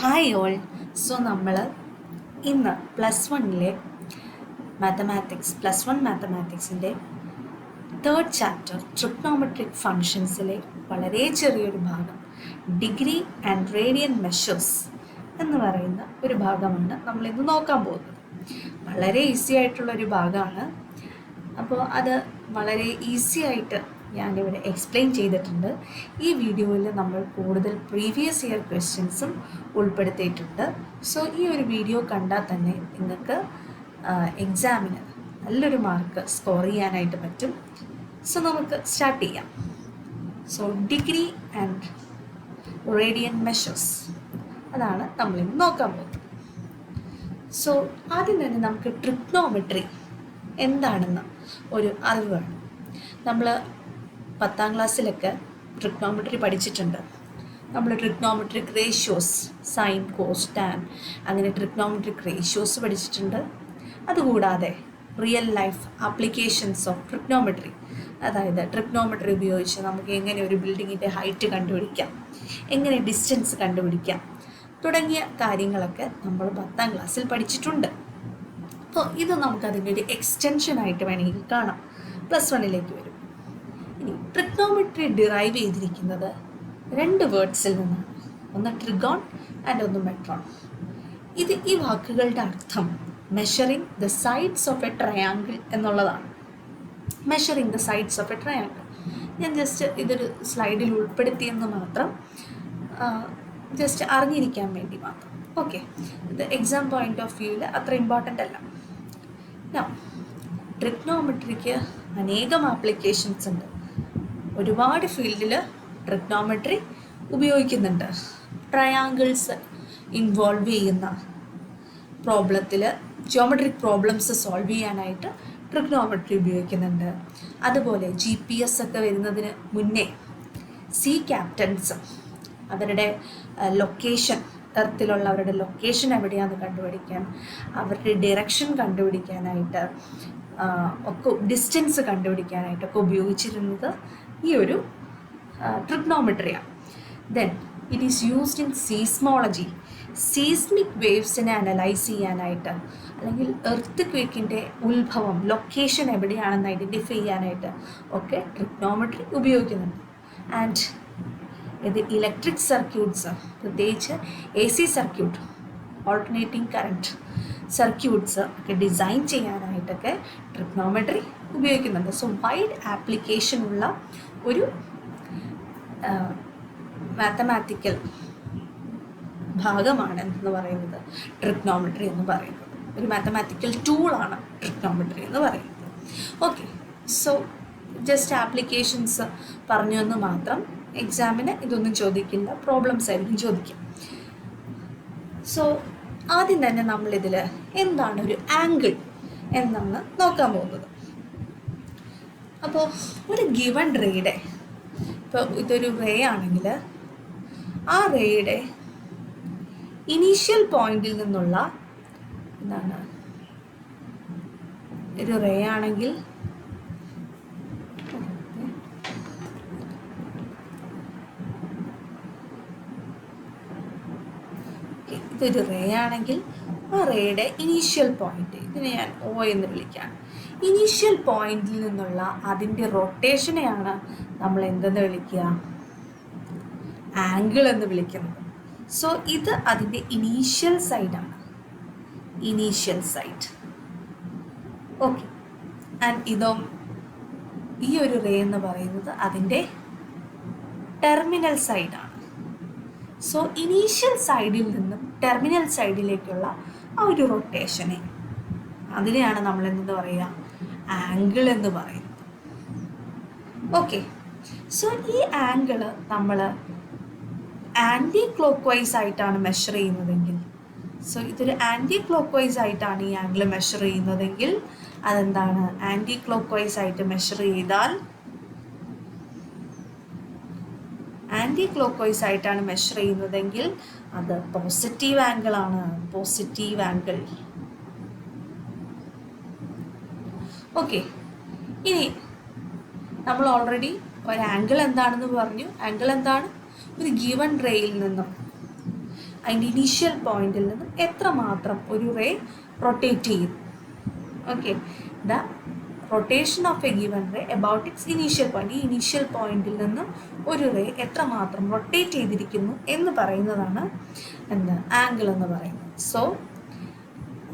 Hi all. നമ്മൾ ഇന്ന് +1 മാത്തമാറ്റിക്സിൻ്റെ third chapter trigonometric ഫങ്ഷൻസിലെ വളരെ ചെറിയൊരു ഭാഗം ഡിഗ്രി ആൻഡ് റേഡിയൻ മെഷേഴ്സ് എന്ന് പറയുന്ന ഒരു ഭാഗമാണ് നമ്മളിന്ന് നോക്കാൻ പോകുന്നത്. വളരെ ഈസി ആയിട്ടുള്ളൊരു ഭാഗമാണ്. അപ്പോൾ അത് വളരെ ഈസി ആയിട്ട് ഞാനിവിടെ എക്സ്പ്ലെയിൻ ചെയ്തിട്ടുണ്ട്. ഈ വീഡിയോയിൽ നമ്മൾ കൂടുതൽ പ്രീവിയസ് ഇയർ ക്വസ്റ്റ്യൻസും ഉൾപ്പെടുത്തിയിട്ടുണ്ട്. സോ ഈ ഒരു വീഡിയോ കണ്ടാൽ തന്നെ നിങ്ങൾക്ക് എക്സാമിന് നല്ലൊരു മാർക്ക് സ്കോർ ചെയ്യാനായിട്ട് പറ്റും. സോ നമുക്ക് സ്റ്റാർട്ട് ചെയ്യാം. So degree and radian measures അതാണ് നമ്മളിന്ന് നോക്കാൻ പോകുന്നത്. സോ ആദ്യം തന്നെ നമുക്ക് ട്രിഗ്നോമെട്രി എന്താണെന്ന് ഒരു അറിവ് വേണം. നമ്മൾ 10ാം ക്ലാസ്സിലൊക്കെ ട്രിഗ്നോമെട്രി പഠിച്ചിട്ടുണ്ട്. നമ്മൾ trigonometric ratios, sine, cos, tan, അങ്ങനെ ട്രിഗ്നോമെട്രിക് റേഷ്യോസ് പഠിച്ചിട്ടുണ്ട്. അതുകൂടാതെ real life applications of trigonometry, അതായത് ട്രിഗ്നോമെട്രി ഉപയോഗിച്ച് നമുക്ക് എങ്ങനെ ഒരു ബിൽഡിങ്ങിൻ്റെ ഹൈറ്റ് കണ്ടുപിടിക്കാം, എങ്ങനെ ഡിസ്റ്റൻസ് കണ്ടുപിടിക്കാം തുടങ്ങിയ കാര്യങ്ങളൊക്കെ നമ്മൾ 10ാം ക്ലാസ്സിൽ പഠിച്ചിട്ടുണ്ട്. അപ്പോൾ ഇത് നമുക്കതിൻ്റെ ഒരു എക്സ്റ്റൻഷനായിട്ട് വേണമെങ്കിൽ കാണാം. +1 വരും. ഇനി ട്രിഗ്നോമെട്രി ഡിറൈവ് ചെയ്തിരിക്കുന്നത് 2 വേർഡ്സിൽ നിന്നാണ്. ഒന്ന് ട്രിഗോൺ ആൻഡ് ഒന്ന് മെട്രോൺ. ഈ വാക്കുകളുടെ അർത്ഥം measuring the sides of a triangle എന്നുള്ളതാണ്. Measuring the sides of a triangle ഞാൻ ജസ്റ്റ് ഇതൊരു സ്ലൈഡിൽ ഉൾപ്പെടുത്തിയെന്ന് മാത്രം, ജസ്റ്റ് അറിഞ്ഞിരിക്കാൻ വേണ്ടി മാത്രം. ഓക്കെ, ഇത് എക്സാം പോയിന്റ് ഓഫ് വ്യൂവിൽ അത്ര ഇമ്പോർട്ടൻ്റ് അല്ല. ട്രിഗ്നോമെട്രിക്ക് അനേകം ആപ്ലിക്കേഷൻസ് ഉണ്ട്. ഒരുപാട് ഫീൽഡിൽ ട്രിഗ്നോമെട്രി ഉപയോഗിക്കുന്നുണ്ട്. ട്രയാങ്കിൾസ് ഇൻവോൾവ് ചെയ്യുന്ന പ്രോബ്ലത്തിൽ ജിയോമെട്രിക് പ്രോബ്ലംസ് സോൾവ് ചെയ്യാനായിട്ട് ട്രിഗ്നോമെട്രി ഉപയോഗിക്കുന്നുണ്ട്. അതുപോലെ GPS ഒക്കെ വരുന്നതിന് മുന്നേ സീ ക്യാപ്റ്റൻസ് അവരുടെ ലൊക്കേഷൻ, എർത്തിലുള്ളവരുടെ ലൊക്കേഷൻ എവിടെയാണെന്ന് കണ്ടുപിടിക്കാൻ, അവരുടെ ഡിറക്ഷൻ കണ്ടുപിടിക്കാനായിട്ട് ഒക്കെ, ഡിസ്റ്റൻസ് കണ്ടുപിടിക്കാനായിട്ടൊക്കെ ഉപയോഗിച്ചിരുന്നത് ഈ ഒരു ട്രിഗ്നോമെട്രിയാണ്. Then it is used in seismology, seismic വേവ്സിനെ അനലൈസ് ചെയ്യാനായിട്ട്, അല്ലെങ്കിൽ എർത്ത് ക്വേക്കിൻ്റെ ഉത്ഭവം, ലൊക്കേഷൻ എവിടെയാണെന്ന് ഐഡൻറ്റിഫൈ ചെയ്യാനായിട്ട് ഒക്കെ ട്രിഗ്നോമെട്രി ഉപയോഗിക്കുന്നുണ്ട്. ആൻഡ് ഇത് ഇലക്ട്രിക് സർക്യൂട്ട്സ്, പ്രത്യേകിച്ച് AC circuit, alternating current circuits ഒക്കെ ഡിസൈൻ ചെയ്യാനായിട്ടൊക്കെ ട്രിഗ്നോമെട്രി ഉപയോഗിക്കുന്നുണ്ട്. സോ വൈഡ് ആപ്ലിക്കേഷനുള്ള ഒരു മാത്തമാറ്റിക്കൽ ഭാഗമാണ് എന്ന് പറയുന്നത് ട്രിഗ്നോമെട്രി എന്ന് പറയുന്നത്. ഒരു മാത്തമാറ്റിക്കൽ ടൂളാണ് ട്രിഗ്നോമെട്രി എന്ന് പറയുന്നത്. ഓക്കെ, സോ ജസ്റ്റ് ആപ്ലിക്കേഷൻസ് പറഞ്ഞു എന്ന് മാത്രം. എക്സാമിന് ഇതൊന്നും ചോദിക്കില്ല, പ്രോബ്ലംസ് ആയിരിക്കും ചോദിക്കും. സോ ആദ്യം തന്നെ നമ്മളിതിൽ എന്താണ് ഒരു ആംഗിൾ എന്നാണ് നോക്കാൻ പോകുന്നത്. അപ്പോൾ ഒരു ഗിവൺ റേയുടെ, ഇപ്പോൾ ഇതൊരു റേ ആണെങ്കിൽ ആ റേയുടെ ഇനീഷ്യൽ പോയിന്റിൽ നിന്നുള്ള, എന്താണ് ഒരു റേ ആണെങ്കിൽ ഇതൊരു റേ ആണെങ്കിൽ ആ റേയുടെ ഇനീഷ്യൽ പോയിന്റ്, ഇതിനെ ഞാൻ O എന്ന് വിളിക്കാം. ഇനീഷ്യൽ പോയിന്റിൽ നിന്നുള്ള അതിൻ്റെ റൊട്ടേഷനെയാണ് നമ്മൾ എന്തെന്ന് വിളിക്കുക, ആംഗിൾ എന്ന് വിളിക്കുന്നത്. സോ ഇത് അതിൻ്റെ ഇനീഷ്യൽ സൈഡാണ്, ഇനീഷ്യൽ സൈഡ്. ഓക്കെ, ആൻഡ് ഇതോ, ഈ ഒരു റേ എന്ന് പറയുന്നത് അതിൻ്റെ ടെർമിനൽ സൈഡാണ്. സോ ഇനീഷ്യൽ സൈഡിൽ നിന്നും ടെർമിനൽ സൈഡിലേക്കുള്ള ആ ഒരു റൊട്ടേഷനെ, അതിനെയാണ് നമ്മൾ എന്തെന്ന് പറയുക, ആംഗിൾ എന്ന് പറയുന്നത്. ഓക്കെ, സോ ഈ ആംഗിൾ നമ്മൾ ആൻറ്റി ക്ലോക്ക് വൈസ് ആയിട്ടാണ് മെഷർ ചെയ്യുന്നതെങ്കിൽ, സോ ഇതൊരു ആൻറ്റി ക്ലോക്ക് വൈസ് ആയിട്ടാണ് ഈ ആംഗിൾ മെഷർ ചെയ്യുന്നതെങ്കിൽ അതെന്താണ്, ആൻറ്റി ക്ലോക്ക് വൈസ് ആയിട്ട് മെഷർ ചെയ്താൽ, ആൻറ്റി ക്ലോക്ക് വൈസ് ആയിട്ടാണ് മെഷർ ചെയ്യുന്നതെങ്കിൽ അത് പോസിറ്റീവ് ആംഗിൾ ആണ്, പോസിറ്റീവ് ആംഗിൾ. ഓക്കെ, ഇനി നമ്മൾ ഓൾറെഡി ഒരു ആംഗിൾ എന്താണെന്ന് പറഞ്ഞു. ആംഗിൾ എന്താണ്, ഒരു ഗിവൺ റേയിൽ നിന്നും അതിൻ്റെ ഇനീഷ്യൽ പോയിന്റിൽ നിന്നും എത്രമാത്രം ഒരു റേ റൊട്ടേറ്റ് ചെയ്യും. Okay, the rotation of a given ray about its initial point. ഈ ഇനീഷ്യൽ പോയിന്റിൽ നിന്നും ഒരു റേ എത്രമാത്രം റൊട്ടേറ്റ് ചെയ്തിരിക്കുന്നു എന്ന് പറയുന്നതാണ് എന്താ ആംഗിൾ എന്ന് പറയുന്നത്. സോ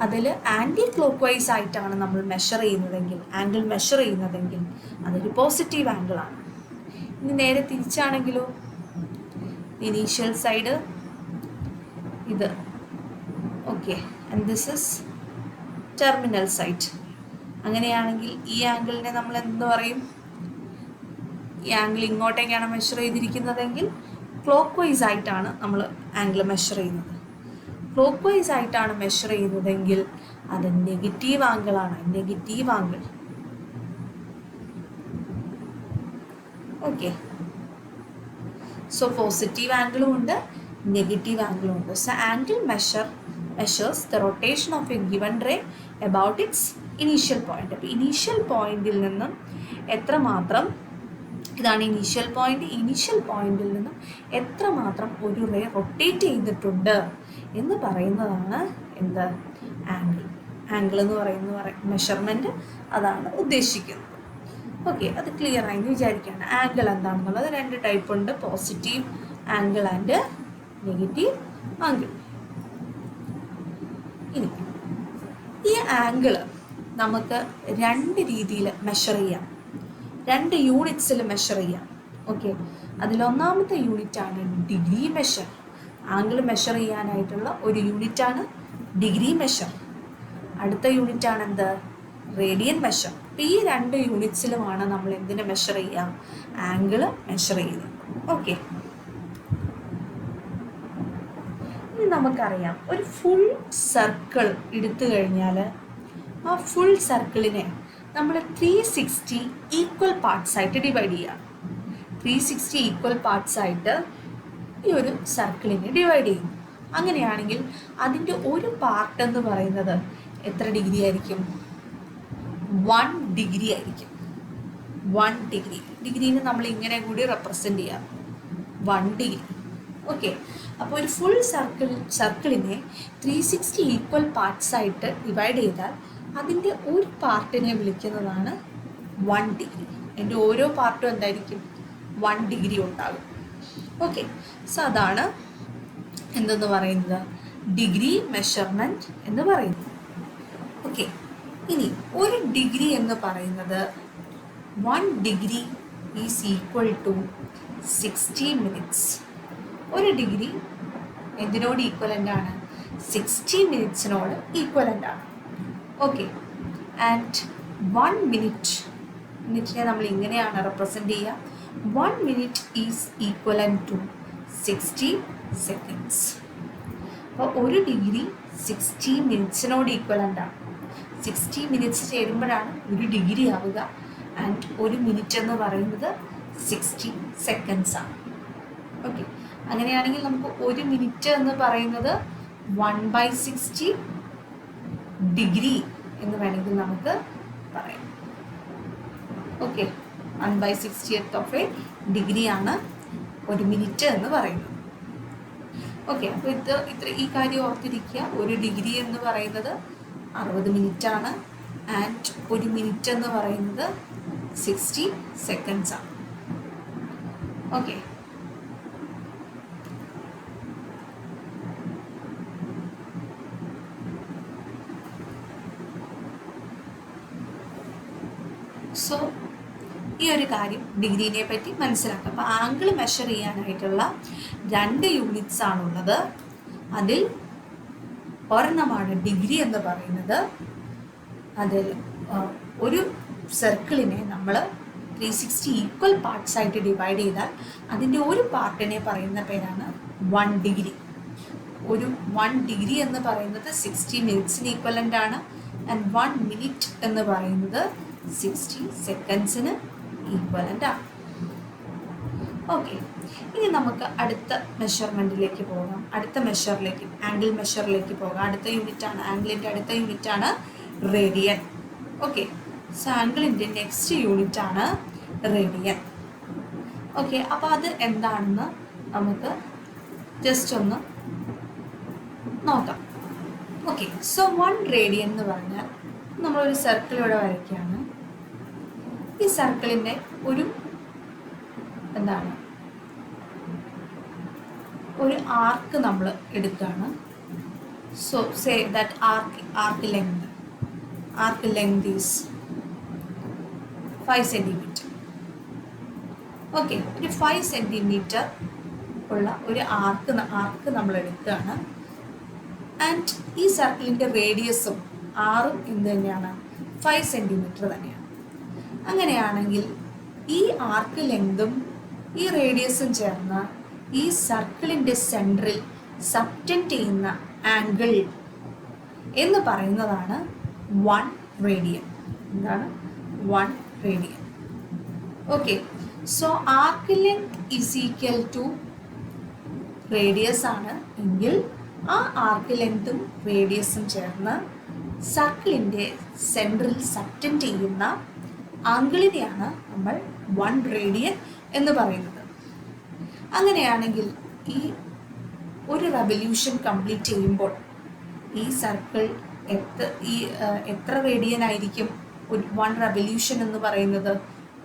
അതിൽ ആൻറ്റി ക്ലോക്ക് വൈസ് ആയിട്ടാണ് നമ്മൾ മെഷർ ചെയ്യുന്നതെങ്കിൽ, ആംഗിൾ മെഷർ ചെയ്യുന്നതെങ്കിൽ അതൊരു പോസിറ്റീവ് ആംഗിളാണ്. ഇനി നേരെ തിരിച്ചാണെങ്കിലോ, ഇനീഷ്യൽ സൈഡ് ഇത്, okay, and this is terminal side. അങ്ങനെയാണെങ്കിൽ ഈ ആംഗിളിനെ നമ്മൾ എന്ത് പറയും? ഈ ആംഗിൾ ഇങ്ങോട്ടേക്കാണ് മെഷർ ചെയ്തിരിക്കുന്നതെങ്കിൽ ക്ലോക്ക് വൈസ് ആയിട്ടാണ് നമ്മൾ ആംഗിൾ മെഷർ ചെയ്യുന്നത്. ക്ലോക്ക് വൈസ് ആയിട്ടാണ് മെഷർ ചെയ്യുന്നതെങ്കിൽ അത് നെഗറ്റീവ് ആംഗിളാണ്, negative angle. Okay, so positive ആംഗിളും ഉണ്ട്, നെഗറ്റീവ് ആംഗിളും ഉണ്ട്. So angle measures the rotation of a given ray about its initial point. അപ്പോൾ ഇനീഷ്യൽ പോയിന്റിൽ നിന്നും എത്രമാത്രം, ഇതാണ് ഇനീഷ്യൽ പോയിന്റ്, ഇനീഷ്യൽ പോയിന്റിൽ നിന്നും എത്രമാത്രം ഒരു റേ റൊട്ടേറ്റ് ചെയ്തിട്ടുണ്ട് എന്ന് പറയുന്നതാണ് എന്ത്? ആംഗിൾ. ആംഗിൾ എന്ന് പറയുന്ന മെഷർമെൻറ്റ് അതാണ് ഉദ്ദേശിക്കുന്നത്. ഓക്കെ, അത് ക്ലിയർ ആയി എന്ന് വിചാരിക്കുകയാണ്. ആംഗിൾ എന്താണെന്നുള്ളത് 2 ടൈപ്പ് ഉണ്ട്, positive angle and negative angle. ഇനി ഈ ആംഗിൾ നമുക്ക് 2 രീതിയിൽ മെഷർ ചെയ്യാം, 2 യൂണിറ്റ്സിൽ മെഷർ ചെയ്യാം. ഓക്കെ, അതിലൊന്നാമത്തെ യൂണിറ്റാണ് ഡിഗ്രി മെഷർ. ആംഗിൾ മെഷർ ചെയ്യാനായിട്ടുള്ള ഒരു യൂണിറ്റാണ് ഡിഗ്രി മെഷർ. അടുത്ത യൂണിറ്റാണ് എന്ത്? Radian measure. അപ്പോൾ ഈ 2 യൂണിറ്റ്സിലുമാണ് നമ്മൾ എന്തിനെ മെഷർ ചെയ്യുക? ആംഗിൾ മെഷർ ചെയ്യുന്നത്. ഓക്കെ, ഇനി നമുക്കറിയാം, ഒരു ഫുൾ സർക്കിൾ എടുത്തു കഴിഞ്ഞാൽ ആ ഫുൾ സർക്കിളിനെ നമ്മൾ 360 ഈക്വൽ പാർട്സ് ആയിട്ട് ഡിവൈഡ് ചെയ്യുക. 360 ഈക്വൽ പാർട്സ് ആയിട്ട് ഈ ഒരു സർക്കിളിനെ ഡിവൈഡ് ചെയ്യും. അങ്ങനെയാണെങ്കിൽ അതിൻ്റെ ഒരു പാർട്ട് എന്ന് പറയുന്നത് എത്ര ഡിഗ്രി ആയിരിക്കും? 1 ഡിഗ്രി ആയിരിക്കും. 1 ഡിഗ്രി. ഡിഗ്രീനെ നമ്മൾ ഇങ്ങനെ കൂടി റെപ്രസെൻ്റ് ചെയ്യാം, 1 ഡിഗ്രി. ഓക്കെ, അപ്പോൾ ഒരു ഫുൾ സർക്കിളിനെ 360 ഈക്വൽ പാർട്സ് ആയിട്ട് ഡിവൈഡ് ചെയ്താൽ അതിൻ്റെ ഒരു പാർട്ടിനെ വിളിക്കുന്നതാണ് 1 ഡിഗ്രി. അതിൻ്റെ ഓരോ പാർട്ടും എന്തായിരിക്കും? 1 ഡിഗ്രി ഉണ്ടാകും. ഓക്കെ, സോ അതാണ് എന്തെന്ന് പറയുന്നത്? ഡിഗ്രി മെഷർമെൻറ്റ് എന്ന് പറയുന്നത്. ഓക്കെ, ഇനി ഒരു ഡിഗ്രി എന്ന് പറയുന്നത് 1 degree is equal to 60 minutes. ഒരു ഡിഗ്രി എന്തിനോട് ഈക്വലൻ്റ് ആണ്? 60 മിനിറ്റ്സിനോട് ഈക്വലൻ്റ് ആണ്. ഓക്കെ, ആൻഡ് 1 മിനിറ്റിനെ നമ്മൾ ഇങ്ങനെയാണ് റെപ്രസെൻ്റ് ചെയ്യുക. 1 minute is equivalent to 60 seconds. അപ്പോൾ ഒരു ഡിഗ്രി 60 മിനിറ്റ്സിനോട് ഈക്വലൻ്റ് ആണ്. 60 മിനിറ്റ്സ് ചേരുമ്പോഴാണ് ഒരു ഡിഗ്രി ആവുക. ആൻഡ് ഒരു മിനിറ്റ് എന്ന് പറയുന്നത് 60 സെക്കൻഡ്സ് ആണ്. ഓക്കെ, അങ്ങനെയാണെങ്കിൽ നമുക്ക് ഒരു മിനിറ്റ് എന്ന് പറയുന്നത് 1/60 ഡിഗ്രി എന്ന് വേണമെങ്കിൽ നമുക്ക് പറയാം. ഓക്കെ, 1/60th ഓഫ് എ ഡിഗ്രിയാണ് ഒരു മിനിറ്റ് എന്ന് പറയുന്നത്. ഓക്കെ, അപ്പോൾ ഈ കാര്യം ഓർത്തിരിക്കുക. ഒരു ഡിഗ്രി എന്ന് പറയുന്നത് 60 മിനിറ്റാണ്. ആൻഡ് ഒരു മിനിറ്റ് എന്ന് പറയുന്നത് 60 സെക്കൻഡ്സ് ആണ്. ഓക്കെ, സോ ഈ ഒരു കാര്യം ഡിഗ്രീനെ പറ്റി മനസ്സിലാക്കുക. അപ്പോൾ ആംഗിൾ മെഷർ ചെയ്യാനായിട്ടുള്ള 2 യൂണിറ്റ്സ് ആണുള്ളത്. അതിൽ ഒരെണ്ണമാണ് ഡിഗ്രി എന്ന് പറയുന്നത്. അതിൽ ഒരു സർക്കിളിനെ നമ്മൾ 360 ഈക്വൽ പാർട്സ് ആയിട്ട് ഡിവൈഡ് ചെയ്താൽ അതിൻ്റെ ഒരു പാർട്ടിനെ പറയുന്ന പേരാണ് 1 ഡിഗ്രി. ഒരു 1 ഡിഗ്രി എന്ന് പറയുന്നത് 60 മിനിറ്റ്സിന് ഈക്വലൻ്റ് ആണ്. ആൻഡ് 1 മിനിറ്റ് എന്ന് പറയുന്നത് 60 സെക്കൻഡ്സിന് ഈക്വലൻ്റ് ആണ്. ഓക്കെ, ഇനി നമുക്ക് അടുത്ത മെഷർമെൻറ്റിലേക്ക് പോകാം. അടുത്ത മെഷറിലേക്ക്, ആംഗിൾ മെഷറിലേക്ക് പോകാം. അടുത്ത യൂണിറ്റാണ്, ആംഗിളിൻ്റെ അടുത്ത യൂണിറ്റാണ് റേഡിയൻ. ഓക്കെ, സോ ആംഗിളിൻ്റെ നെക്സ്റ്റ് യൂണിറ്റാണ് റേഡിയൻ. ഓക്കെ, അപ്പോൾ അത് എന്താണെന്ന് നമുക്ക് ജസ്റ്റ് ഒന്ന് നോക്കാം. ഓക്കെ, സോ 1 റേഡിയൻ എന്ന് പറഞ്ഞാൽ നമ്മളൊരു സർക്കിൾ ഇവിടെ വരയ്ക്കുകയാണ്. ഈ സർക്കിളിൻ്റെ ഒരു ഒരു ആർക്ക് നമ്മൾ എടുക്കുകയാണ്. So say that arc length is 5 centimetre. Okay, ഒരു 5 സെൻറ്റിമീറ്റർ ഉള്ള ഒരു ആർക്ക് നമ്മൾ എടുക്കുകയാണ്. ആൻഡ് ഈ സർക്കിളിൻ്റെ റേഡിയസും ആറും എന്ത് തന്നെയാണ്? 5 സെൻറ്റിമീറ്റർ തന്നെയാണ്. അങ്ങനെയാണെങ്കിൽ ഈ ആർക്ക് ലെങ്തും ഈ റേഡിയസും ചേർന്ന് ഈ സർക്കിളിൻ്റെ സെൻറ്ററിൽ സബ്റ്റൻഡ് ചെയ്യുന്ന ആംഗിൾ എന്ന് പറയുന്നതാണ് 1 റേഡിയൻ. എന്താണ് 1 radian? Okay, so arc length is equal to radius ആണ് എങ്കിൽ ആ ആർക്ക് ലെങ്തും റേഡിയസും ചേർന്ന് സർക്കിളിൻ്റെ സെൻറ്ററിൽ സബ്റ്റൻഡ് ചെയ്യുന്ന ആംഗിളിനെയാണ് നമ്മൾ 1 റേഡിയൻ എന്ന് പറയുന്നത്. അങ്ങനെയാണെങ്കിൽ ഈ ഒരു റെവല്യൂഷൻ കംപ്ലീറ്റ് ചെയ്യുമ്പോൾ ഈ സർക്കിൾ എത്ര റേഡിയൻ ആയിരിക്കും? ഒരു 1 റെവല്യൂഷൻ എന്ന് പറയുന്നത്,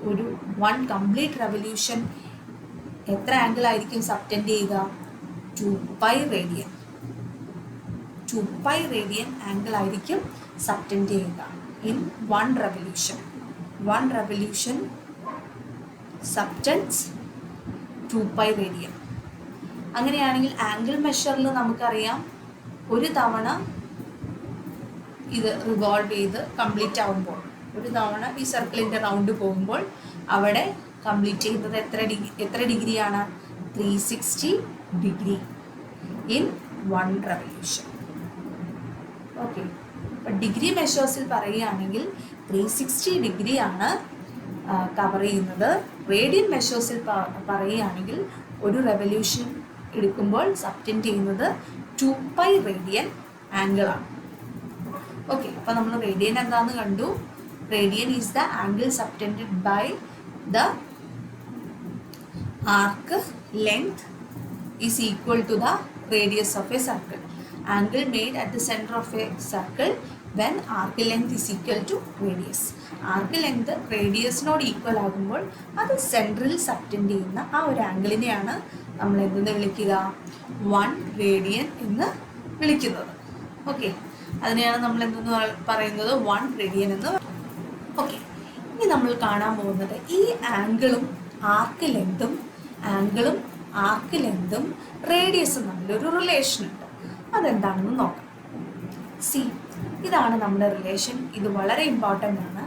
ഒരു 1 കംപ്ലീറ്റ് റെവല്യൂഷൻ എത്ര ആംഗിൾ ആയിരിക്കും സബ്റ്റൻഡ് ചെയ്യുക? 2π റേഡിയൻ. 2π റേഡിയൻ ആംഗിൾ ആയിരിക്കും സബ്റ്റൻഡ് ചെയ്യുക in 1 revolution. 1 revolution subtends 2π radian. അങ്ങനെയാണെങ്കിൽ ആംഗിൾ മെഷറിൽ നമുക്കറിയാം, ഒരു തവണ ഇത് റിവോൾവ് ചെയ്ത് കംപ്ലീറ്റ് ആവുമ്പോൾ, ഒരു തവണ ഈ സർക്കിളിൻ്റെ റൗണ്ട് പോകുമ്പോൾ അവിടെ കംപ്ലീറ്റ് ചെയ്യുന്നത് എത്ര ഡിഗ്രിയാണ്? 360 ഡിഗ്രി ഇൻ 1 റെവല്യൂഷൻ. ഓക്കെ, അപ്പം ഡിഗ്രി മെഷേഴ്സിൽ പറയുകയാണെങ്കിൽ 360 ഡിഗ്രിയാണ് കവർ ചെയ്യുന്നത്. റേഡിയൻ മെഷേഴ്സിൽ പറയുകയാണെങ്കിൽ ഒരു റെവല്യൂഷൻ എടുക്കുമ്പോൾ സബ്റ്റൻഡ് ചെയ്യുന്നത് 2π റേഡിയൻ ആംഗിളാണ്. ഓക്കെ, അപ്പോൾ നമ്മൾ റേഡിയൻ എന്താണെന്ന് കണ്ടു. Radian is the angle subtended by the arc length is equal to the radius of a circle. Angle made at the centre of a circle when arc length is equal to radius. Arc length റേഡിയസിനോട് equal ആകുമ്പോൾ അത് സെൻറ്ററിൽ subtend ചെയ്യുന്ന ആ ഒരു ആംഗിളിനെയാണ് നമ്മൾ എന്തെന്ന് വിളിക്കുക? 1 റേഡിയൻ എന്ന് വിളിക്കുന്നത്. ഓക്കെ, അതിനെയാണ് നമ്മൾ എന്തെന്ന് പറയുന്നത്? 1 റേഡിയൻ എന്ന്. ഓക്കെ, ഇനി നമ്മൾ കാണാൻ പോകുന്നത് ഈ ആംഗിളും ആർക്ക് ലെങ്തും റേഡിയസും തമ്മിലൊരു റിലേഷൻ ഉണ്ട്. അതെന്താണെന്ന് നോക്കാം. സി, ഇതാണ് നമ്മുടെ റിലേഷൻ. ഇത് വളരെ ഇമ്പോർട്ടൻ്റ് ആണ്.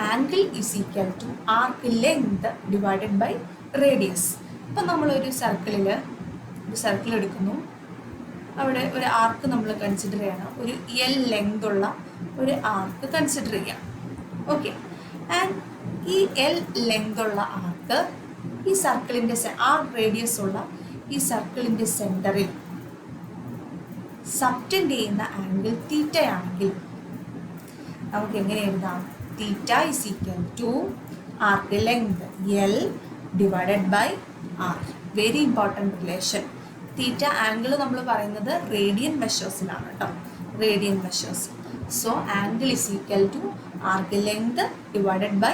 Angle is equal to arc length divided by radius. ഇപ്പം നമ്മളൊരു സർക്കിൾ എടുക്കുന്നു. അവിടെ ഒരു ആർക്ക് നമ്മൾ കൺസിഡർ ചെയ്യണം. ഒരു L ലെങ്ത് ഉള്ള ഒരു ആർക്ക് കൺസിഡർ ചെയ്യാം. ഓക്കെ, ആൻഡ് ഈ L ലെങ്ത് ഉള്ള ആർക്ക് ഈ സർക്കിളിൻ്റെ റേഡിയസ് ഉള്ള ഈ സർക്കിളിൻ്റെ സെൻറ്ററിൽ സബ്റ്റൻഡ് ചെയ്യുന്ന ആംഗിൾ തീറ്റയാണെങ്കിൽ നമുക്ക് എങ്ങനെ എഴുതാം? Theta is equal to arc length L divided by R. Very important relation. Theta angle നമ്മൾ പറയുന്നത് റേഡിയൻ മെഷേഴ്സിലാണ് കേട്ടോ, radian measures. So angle is equal to arc length divided by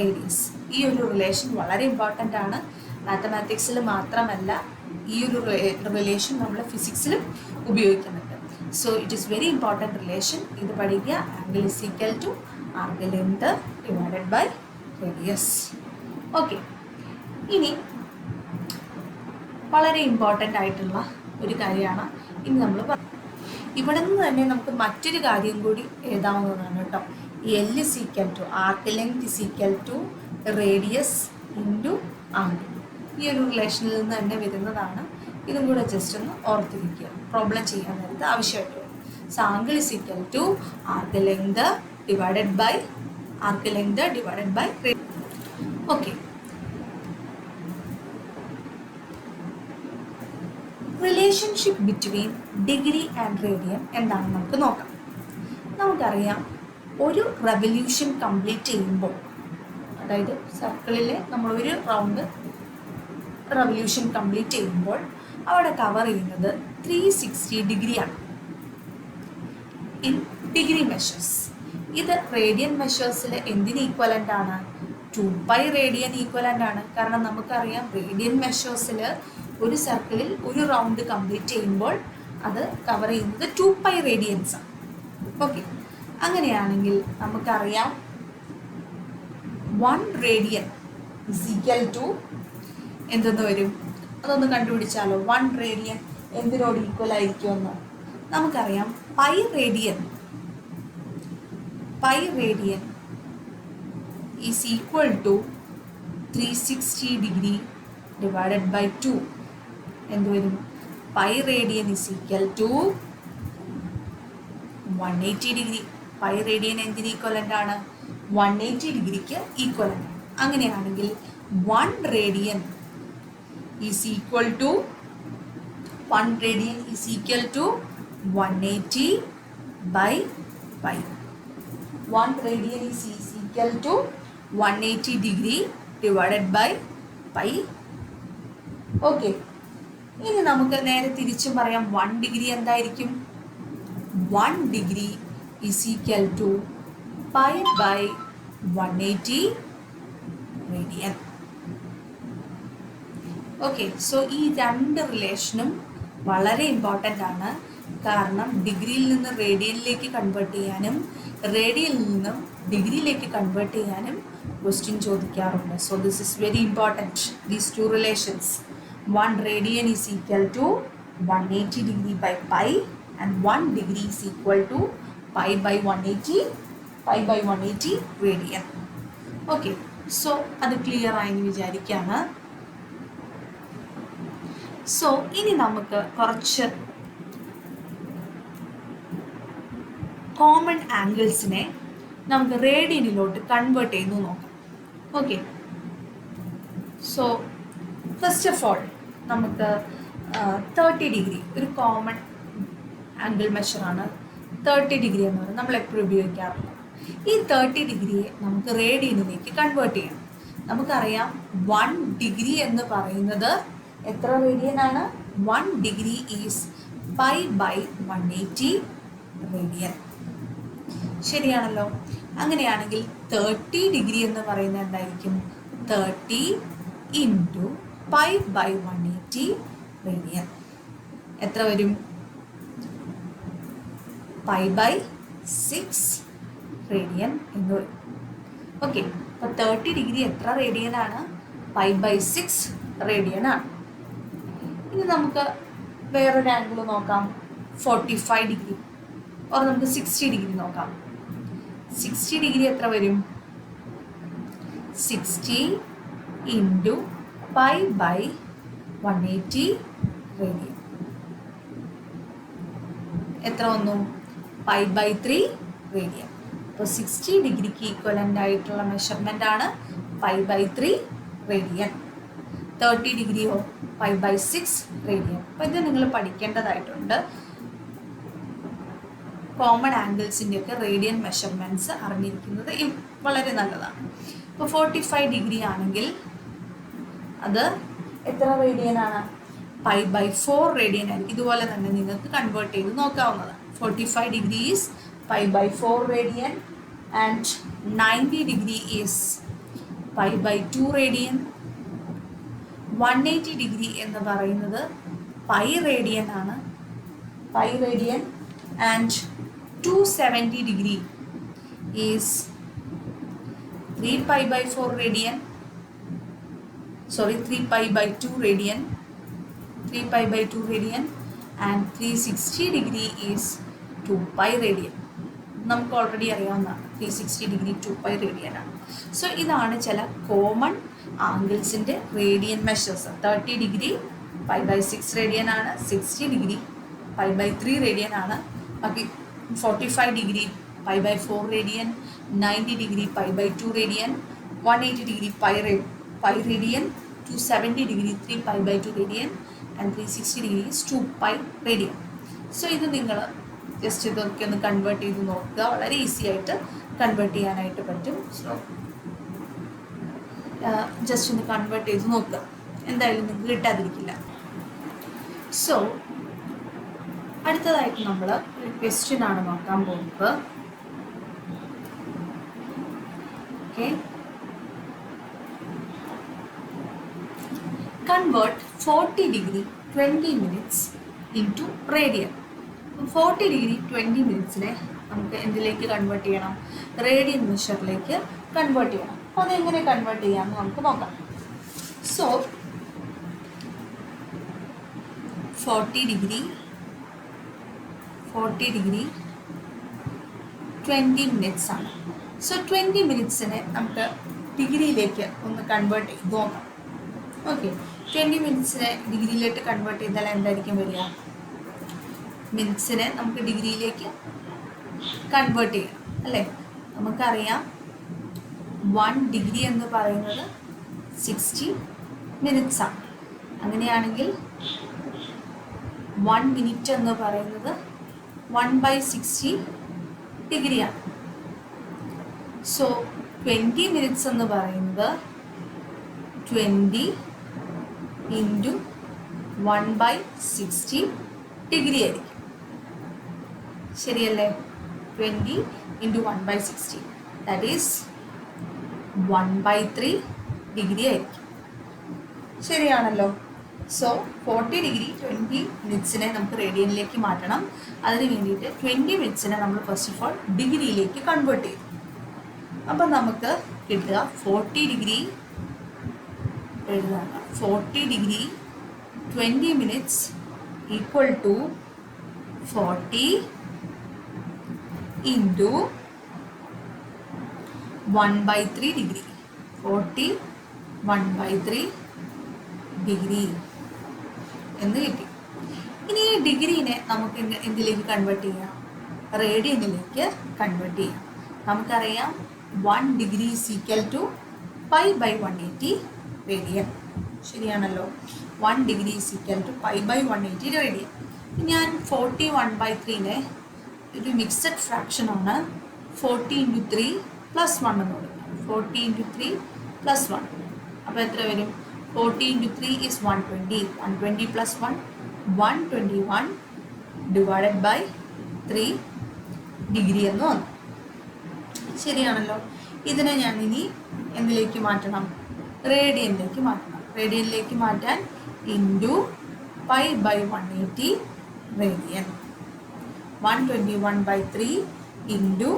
radius. ഈ ഒരു റിലേഷൻ വളരെ ഇമ്പോർട്ടൻ്റ് ആണ്. മാത്തമാറ്റിക്സിൽ മാത്രമല്ല, ഈ ഒരു റിലേഷൻ നമ്മൾ ഫിസിക്സിലും ഉപയോഗിക്കുന്നുണ്ട്. So it is very important relation. ഇത് പഠിക്കുക. Angle is equal to arc length divided by radius. Okay, ഇനി വളരെ ഇമ്പോർട്ടൻ്റ് ആയിട്ടുള്ള ഒരു കാര്യമാണ് ഇനി നമ്മൾ ഇവിടെ നിന്ന് തന്നെ നമുക്ക് മറ്റൊരു കാര്യം കൂടി എഴുതാവുന്നതാണ് കേട്ടോ. L is equal to arc length is equal to radius into angle. ഈ ഒരു റിലേഷനിൽ നിന്ന് തന്നെ വരുന്നതാണ്. ഇതും കൂടെ ജസ്റ്റ് ഒന്ന് ഓർത്തിരിക്കുക, പ്രോബ്ലം ചെയ്യാൻ നേരത്തെ ആവശ്യമായിട്ട് വരും. So angle is equal to arc length divided bye okay. Relationship between degree and radian എന്താണെന്ന് നമുക്ക് നോക്കാം. നമുക്കറിയാം, ഒരു റെവല്യൂഷൻ കംപ്ലീറ്റ് ചെയ്യുമ്പോൾ, അതായത് സർക്കിളിൽ നമ്മളൊരു റൗണ്ട് റെവല്യൂഷൻ കംപ്ലീറ്റ് ചെയ്യുമ്പോൾ അവിടെ കവർ ചെയ്യുന്നത് 360 ഡിഗ്രിയാണ്. In degree measures. ഇത് റേഡിയൻ മെഷേഴ്സിൽ എന്തിന് ഈക്വലൻ്റ് ആണ്? 2π റേഡിയൻ ഈക്വലൻ്റ് ആണ്. കാരണം നമുക്കറിയാം റേഡിയൻ മെഷേഴ്സിൽ ഒരു സർക്കിളിൽ ഒരു റൗണ്ട് കംപ്ലീറ്റ് ചെയ്യുമ്പോൾ അത് കവർ ചെയ്യുന്നത് 2π റേഡിയൻസ് ആണ്. ഓക്കെ, അങ്ങനെയാണെങ്കിൽ നമുക്കറിയാം 1 റേഡിയൻ ഇസ് ഈക്വൽ ടു എന്തെന്ന് വരും? അതൊന്ന് കണ്ടുപിടിച്ചാലോ. 1 റേഡിയൻ എന്തിനോട് ഈക്വൽ ആയിരിക്കുമെന്ന് നമുക്കറിയാം. Pi radian is equal to 360 degree divided by 2. എന്ത് വരും? Pi radian is equal to 180 degree. Pi radian എന്തിന് ഈക്വലൻ്റ് ആണ്? 180 ഡിഗ്രിക്ക് ഈക്വലൻ്റ് ആണ്. അങ്ങനെയാണെങ്കിൽ 1 radian is equal to 180 by pi. 1 radian is equal to 180 degree divided by pi. Okay, ഇനി നമുക്ക് നേരെ തിരിച്ചും പറയാം. 1 ഡിഗ്രി എന്തായിരിക്കും? 1 degree is equal to pi by 180 radian. Okay, so ഈ രണ്ട് റിലേഷനും വളരെ ഇമ്പോർട്ടൻ്റ് ആണ്. കാരണം ഡിഗ്രിയിൽ നിന്ന് റേഡിയനിലേക്ക് കൺവേർട്ട് ചെയ്യാനും റേഡിയനിൽ നിന്നും ഡിഗ്രിയിലേക്ക് കൺവേർട്ട് ചെയ്യാനും ക്വസ്റ്റ്യൻ ചോദിക്കാറുണ്ട്. So this is very important, these two relations. 1 radian is equal to 180 degree by pi and 1 degree is equal to pi by 180 radian. Okay, so അത് ക്ലിയർ ആയെന്ന് വിചാരിക്കുകയാണ്. സോ ഇനി നമുക്ക് കുറച്ച് കോമൺ ആംഗിൾസിനെ നമുക്ക് റേഡിയനിലോട്ട് കൺവേർട്ട് ചെയ്ത് നോക്കാം. Okay, so first of all നമുക്ക് 30 ഡിഗ്രി ഒരു കോമൺ ആംഗിൾ മെഷറാണ്. 30 ഡിഗ്രി എന്ന് പറയുന്നത് നമ്മൾ എപ്പോഴും ഉപയോഗിക്കാറുണ്ട്. ഈ 30 ഡിഗ്രിയെ നമുക്ക് റേഡിയനിലേക്ക് കൺവേർട്ട് ചെയ്യണം. നമുക്കറിയാം 1 ഡിഗ്രി എന്ന് പറയുന്നത് എത്ര റേഡിയൻ ആണ്? 1 degree is pi by 180 radian. ശരിയാണല്ലോ. അങ്ങനെയാണെങ്കിൽ 30 ഡിഗ്രി എന്ന് പറയുന്നത് എന്തായിരിക്കും? 30 ഇൻറ്റു പൈ ബൈ 180 റേഡിയൻ. എത്ര വരും? പൈ ബൈ 6 റേഡിയൻ എന്ന് വരും. ഓക്കെ, അപ്പോൾ 30 ഡിഗ്രി എത്ര റേഡിയൻ ആണ്? പൈ ബൈ 6 റേഡിയൻ ആണ്. ഇനി നമുക്ക് വേറൊരു ആംഗിൾ നോക്കാം. 45 ഡിഗ്രി ഓർ നമുക്ക് 60 ഡിഗ്രി നോക്കാം. 60 ഡിഗ്രി എത്ര വരും? 60 ഇൻറ്റു പൈ ബൈ 180 റേഡിയൻ. എത്ര വന്നു? Pi by 3 radian. അപ്പോൾ 60 ഡിഗ്രിക്ക് ഈക്വലൻ്റ് ആയിട്ടുള്ള മെഷർമെൻ്റ് ആണ് പൈ ബൈ 3 റേഡിയൻ. 30 ഡിഗ്രിയോ? Pi by 6 radian. അപ്പോൾ ഇത് നിങ്ങൾ പഠിക്കേണ്ടതായിട്ടുണ്ട്. കോമൺ ആംഗിൾസിൻ്റെയൊക്കെ റേഡിയൻ മെഷർമെൻറ്റ്സ് അറിഞ്ഞിരിക്കുന്നത് വളരെ നല്ലതാണ്. ഇപ്പോൾ 45 ഡിഗ്രി ആണെങ്കിൽ അത് എത്ര റേഡിയനാണ്? പൈ ബൈ 4 റേഡിയൻ ആയിരിക്കും. ഇതുപോലെ തന്നെ നിങ്ങൾക്ക് കൺവേർട്ട് ചെയ്ത് നോക്കാവുന്നതാണ്. 45 degree is pi by 4 radian and 90 degree is pi by 2 radian. 180 degree എന്ന് പറയുന്നത് പൈ റേഡിയൻ ആണ്. Pi radian and 270 degree is 3 pi by 4 radian. Sorry, 3 pi by 2 radian. 3 pi by 2 radian and 360 degree is 2 pi radian. നമുക്ക് already അറിയാവുന്നതാണ് 360 degree 2 pi radian ആണ്. So ഇതാണ് ചില common ആംഗിൾസിൻ്റെ radian measures. 30 degree pi by 6 radian ആണ്. 60 degree pi by 3 radian ആണ്. ബാക്കി 45 degree pi by 4 radian, 90 degree pi by 2 radian, 180 degree pi radian, 270 degree 3 pi by 2 radian and 360 degree 2 pi radian. So ഇത് നിങ്ങൾ just ഇതൊക്കെ ഒന്ന് convert ചെയ്ത് നോക്കുക. വളരെ ഈസി ആയിട്ട് കൺവേർട്ട് ചെയ്യാനായിട്ട് പറ്റും. സോ ജസ്റ്റ് ഒന്ന് കൺവേർട്ട് ചെയ്ത് നോക്കുക, എന്തായാലും നിങ്ങൾക്ക് കിട്ടാതിരിക്കില്ല. സോ അടുത്തതായിട്ട് നമ്മൾ ഒരു ക്വസ്റ്റ്യൻ ആണ് നോക്കാൻ പോകുന്നത്. Okay, convert 40 degree 20 minutes into radian. 40 degree 20 മിനിറ്റ്സിനെ നമുക്ക് എന്തിലേക്ക് കൺവേർട്ട് ചെയ്യണം? റേഡിയൻ മെഷറിലേക്ക് കൺവേർട്ട് ചെയ്യണം. അപ്പോൾ അതെങ്ങനെ കൺവേർട്ട് ചെയ്യാമെന്ന് നമുക്ക് നോക്കാം. സോ 40 ഡിഗ്രി 20 മിനിറ്റ്സ് ആണ്. സോ 20 മിനിറ്റ്സിനെ നമുക്ക് ഡിഗ്രിയിലേക്ക് ഒന്ന് കൺവേർട്ട് ചെയ്ത് നോക്കാം. ഓക്കെ, 20 മിനിറ്റ്സിനെ ഡിഗ്രിയിലേക്ക് കൺവേർട്ട് ചെയ്താൽ എന്തായിരിക്കും വരിക? മിനിറ്റ്സിനെ നമുക്ക് ഡിഗ്രിയിലേക്ക് കൺവേർട്ട് ചെയ്യണം അല്ലേ? നമുക്കറിയാം 1 ഡിഗ്രി എന്ന് പറയുന്നത് 60 മിനിറ്റ്സ് ആണ്. അങ്ങനെയാണെങ്കിൽ 1 മിനിറ്റ് എന്ന് പറയുന്നത് 1/60 ഡിഗ്രിയാണ്. സോ 20 മിനിറ്റ്സ് എന്ന് പറയുന്നത് 20 ഇൻറ്റു 1/60 ഡിഗ്രി ആയിരിക്കും. ശരിയല്ലേ? 20 ഇൻറ്റു 1/60 ദാറ്റ് ഈസ് 1/3 ഡിഗ്രി ആയിരിക്കും. ശരിയാണല്ലോ? സോ 40 ഡിഗ്രി 20 മിനിറ്റ്സിനെ നമുക്ക് റേഡിയനിലേക്ക് മാറ്റണം. അതിന് വേണ്ടിയിട്ട് 20 മിനിറ്റ്സിനെ നമ്മൾ ഫസ്റ്റ് ഓഫ് ഓൾ ഡിഗ്രിയിലേക്ക് കൺവേർട്ട് ചെയ്യും. അപ്പം നമുക്ക് കിട്ടുക 40 ഡിഗ്രി എഴുതാണ്. 40 degree 20 minutes equal to 40 into 1/3 degree. 40 1/3 degree എന്ന് കിട്ടി. ഇനി ഈ ഡിഗ്രീനെ നമുക്ക് എന്തിലേക്ക് കൺവേർട്ട് ചെയ്യാം? റേഡിയനിലേക്ക് കൺവേർട്ട് ചെയ്യാം. നമുക്കറിയാം 1 degree is equal to π/180 radian. ശരിയാണല്ലോ? 1 degree is equal to π/180 radian. ഞാൻ 40 1/3നെ ഒരു മിക്സഡ് ഫ്രാക്ഷനാണ്. 40 ഇൻറ്റു 3 + 1 എന്ന് കൊടുക്കാം. 40 ഇൻറ്റു 3 + 1. അപ്പോൾ എത്ര വരും? 40 ഇൻറ്റു 3 ഈസ് 120. 120 + 1 121 ഡിവൈഡഡ് ബൈ 3 ഡിഗ്രി എന്ന് വന്നു. ശരിയാണല്ലോ? ഇതിനെ ഞാൻ ഇനി എന്തിലേക്ക് മാറ്റണം? റേഡിയനിലേക്ക് മാറ്റണം. റേഡിയനിലേക്ക് മാറ്റാൻ ഇൻറ്റു π/180 റേഡിയൻ. 121/3 ഇൻറ്റു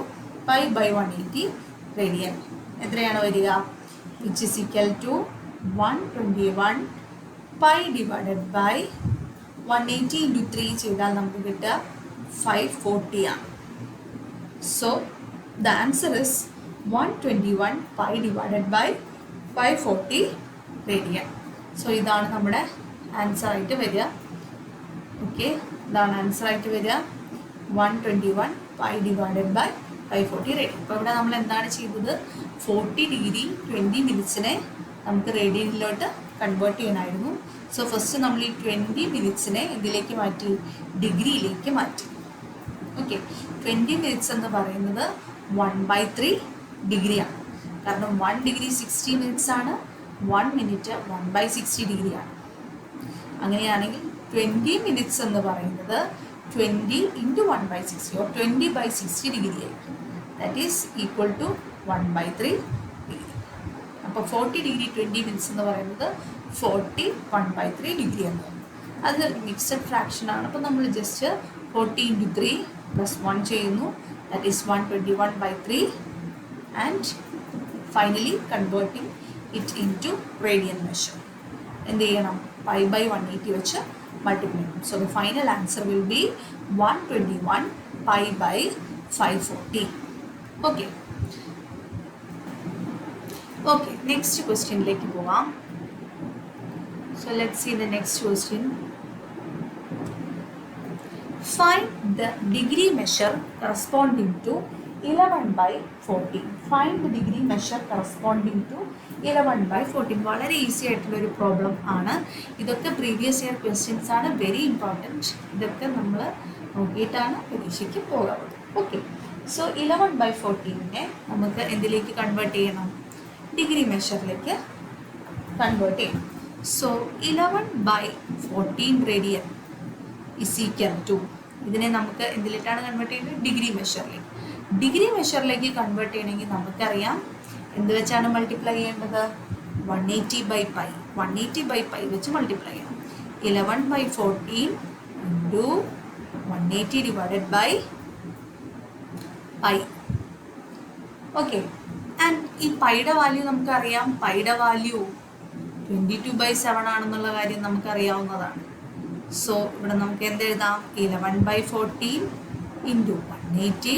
π/180 റേഡിയൻ എത്രയാണ് വരിക? Which is equal to 121 π divided by 180 into 3 ചെയ്താൽ നമുക്ക് കിട്ടുക 540 ആണ്. So the answer is 121 π divided by 540 radian. So ഇതാണ് നമ്മുടെ ആൻസർ ആയിട്ട് വരിക. ഓക്കെ, ഇതാണ് ആൻസർ ആയിട്ട് വരിക 121 π ഡിവൈഡഡ് ബൈ 540 റേഡിയൻ. അപ്പോൾ ഇവിടെ നമ്മൾ എന്താണ് ചെയ്തത്? 40 ഡിഗ്രി 20 മിനിറ്റ്സിനെ നമുക്ക് റേഡിയനിലോട്ട് കൺവേർട്ട് ചെയ്യണമായിരുന്നു. സോ ഫസ്റ്റ് നമ്മൾ ഈ 20 മിനിറ്റ്സിനെ ഇതിലേക്ക് മാറ്റി? ഡിഗ്രിയിലേക്ക് മാറ്റി. ഓക്കെ, 20 മിനിറ്റ്സ് എന്ന് പറയുന്നത് 1/3 ഡിഗ്രിയാണ്. കാരണം 1 ഡിഗ്രി 60 മിനിറ്റ്സ് ആണ്. 1 മിനിറ്റ് 1/60 ഡിഗ്രിയാണ്. അങ്ങനെയാണെങ്കിൽ 20 മിനിറ്റ്സ് എന്ന് പറയുന്നത് 20 ഇൻറ്റു 1/60 ഓർ 20/60 ഡിഗ്രി ആയിരിക്കും. That is equal to 1/3 degree. അപ്പോൾ 40 ഡിഗ്രി 20 മിനിറ്റ്സ് എന്ന് പറയുന്നത് 40 1/3 ഡിഗ്രി എന്ന് പറയും. അത് മിക്സഡ് ഫ്രാക്ഷനാണ്. അപ്പോൾ നമ്മൾ ജസ്റ്റ് 40 ഇൻറ്റു 3 + 1 ചെയ്യുന്നു. That is 121/3 and finally converting it into radian measure. എന്ത് ചെയ്യണം? π/180 വെച്ച് മൾട്ടിപ്ലൈ ചെയ്യണം. So the final answer will be 121 π/540. Okay okay, next ക്വസ്റ്റ്യനിലേക്ക് പോകാം. So let's see the next question. Find the degree measure corresponding to 11/14. Find the degree measure corresponding to 11/14. വളരെ easy ആയിട്ടുള്ളൊരു problem ആണ്. ഇതൊക്കെ പ്രീവിയസ് ഇയർ ക്വസ്റ്റ്യൻസ് ആണ്. Very important. ഇതൊക്കെ നമ്മൾ നോക്കിയിട്ടാണ് പരീക്ഷയ്ക്ക് പോകാറുള്ളത്. ഓക്കെ, സോ 11/14നെ നമുക്ക് എന്തിലേക്ക് കൺവേർട്ട് ചെയ്യണം? ഡിഗ്രി മെഷറിലേക്ക് കൺവേർട്ട് ചെയ്യണം. So 11/14 radian is equal to ഇതിനെ നമുക്ക് എന്തിലേക്കാണ് കൺവേർട്ട് ചെയ്യുന്നത്? ഡിഗ്രി മെഷറിലേക്ക്. ഡിഗ്രി മെഷറിലേക്ക് കൺവേർട്ട് ചെയ്യണമെങ്കിൽ നമുക്കറിയാം എന്ത് വെച്ചാണ് മൾട്ടിപ്ലൈ ചെയ്യേണ്ടത്? 180/π. 180/π വെച്ച് മൾട്ടിപ്ലൈ ചെയ്യണം. 11/14 into 180 divided by pi. Okay, and ഈ പൈയുടെ വാല്യൂ നമുക്കറിയാം. പൈയുടെ വാല്യൂ 22/7 ആണെന്നുള്ള കാര്യം നമുക്കറിയാവുന്നതാണ്. സോ ഇവിടെ നമുക്ക് എന്തെഴുതാം? 11/14 ഇൻറ്റു 180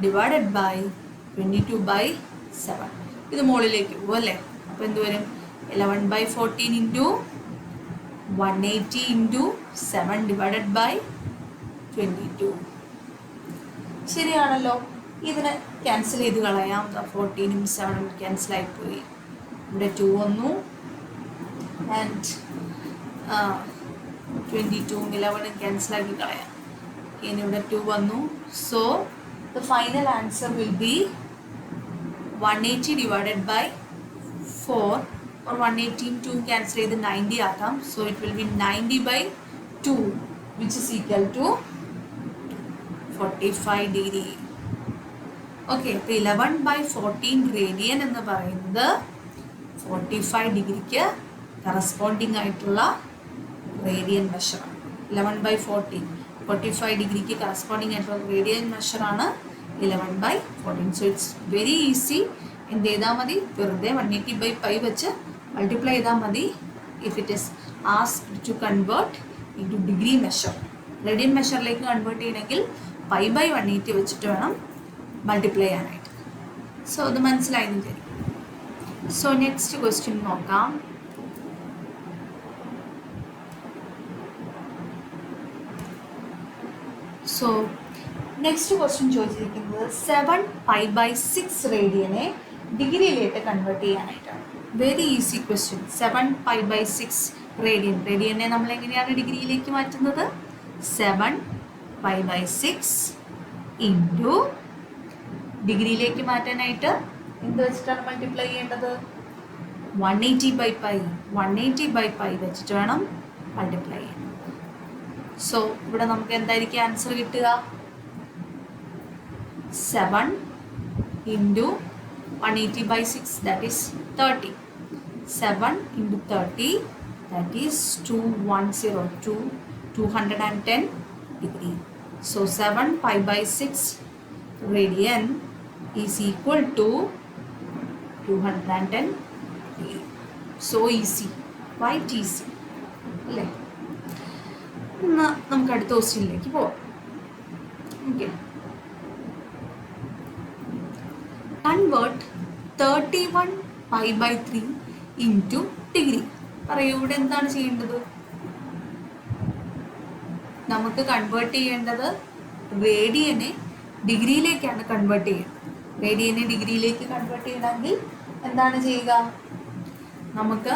ഡിവൈഡഡ് ബൈ 22/7. ഇത് മുകളിലേക്ക് പോകും അല്ലേ? അപ്പോൾ എന്ത് വരും? 11/14 ഇൻറ്റു 180 ഇൻറ്റു 7 ഡിവൈഡഡ് ബൈ 22. ശരിയാണല്ലോ. ഇതിനെ ക്യാൻസൽ ചെയ്ത് കളയാം. 14ഉം 7ഉം ക്യാൻസൽ ആയിപ്പോയി. ഇവിടെ 2 വന്നു ആൻഡ് 22ഉം 11ഉം ക്യാൻസൽ ആക്കി കളയാം. ഇനി ഇവിടെ 2 വന്നു. So the final answer will be 180 divided by 4, or 180 2 cancel ചെയ്ത് 90 ആക്കാം. So it will be 90/2 which is equal to 45 degree. Okay, അപ്പോൾ 11/14 റേഡിയൻ എന്ന് പറയുന്നത് 45 ഡിഗ്രിക്ക് കറസ്പോണ്ടിങ് ആയിട്ടുള്ള റേഡിയൻ മെഷറാണ്. 11/14 45 ഡിഗ്രിക്ക് കറസ്പോണ്ടിങ് ആയിട്ടുള്ള റേഡിയൻ മെഷറാണ് 11/14. So it's very easy. എന്ത് ചെയ്താൽ മതി? വെറുതെ 180/π വെച്ച് മൾട്ടിപ്ലൈ ചെയ്താൽ മതി. If it is asked to convert into degree measure, radian മെഷറിലേക്ക് കൺവേർട്ട് ചെയ്യണമെങ്കിൽ π/180 വെച്ചിട്ട് വേണം മൾട്ടിപ്ലൈ ചെയ്യാനായിട്ട്. സോ അത് മനസ്സിലായെന്ന് വിചാരിക്കും. സോ നെക്സ്റ്റ് ക്വസ്റ്റ്യൻ നോക്കാം. സോ നെക്സ്റ്റ് ക്വസ്റ്റ്യൻ ചോദിച്ചിരിക്കുന്നത് 7π/6 റേഡിയനെ ഡിഗ്രിയിലേക്ക് കൺവേർട്ട് ചെയ്യാനായിട്ടാണ്. Very easy question. 7π/6 റേഡിയനെ നമ്മൾ എങ്ങനെയാണ് ഡിഗ്രിയിലേക്ക് മാറ്റുന്നത്? 7π/6 ഇൻറ്റു ഡിഗ്രിയിലേക്ക് മാറ്റാനായിട്ട് എന്ത് വെച്ചിട്ടാണ് മൾട്ടിപ്ലൈ ചെയ്യേണ്ടത്? 180/π. 180/π വെച്ചിട്ട് വേണം മൾട്ടിപ്ലൈ ചെയ്യാൻ. സോ ഇവിടെ നമുക്ക് എന്തായിരിക്കും ആൻസർ കിട്ടുക? 7 into 180/6 that is 30. 7 into 30 that is 210 degree. So 7π/6 radian is equal to 210 degree. So easy, quite easy അല്ലേ? എന്നാൽ നമുക്ക് അടുത്ത ക്വസ്റ്റ്യനിലേക്ക് പോവാം. Okay, convert 31π/3 into degree. പറയൂ, ഇവിടെ എന്താണ് ചെയ്യേണ്ടത്? നമുക്ക് കൺവേർട്ട് ചെയ്യേണ്ടത് റേഡിയനെ ഡിഗ്രിയിലേക്കാണ് കൺവേർട്ട് ചെയ്യുന്നത്. റേഡിയനെ ഡിഗ്രിയിലേക്ക് കൺവേർട്ട് ചെയ്യണമെങ്കിൽ എന്താണ് ചെയ്യുക? നമുക്ക്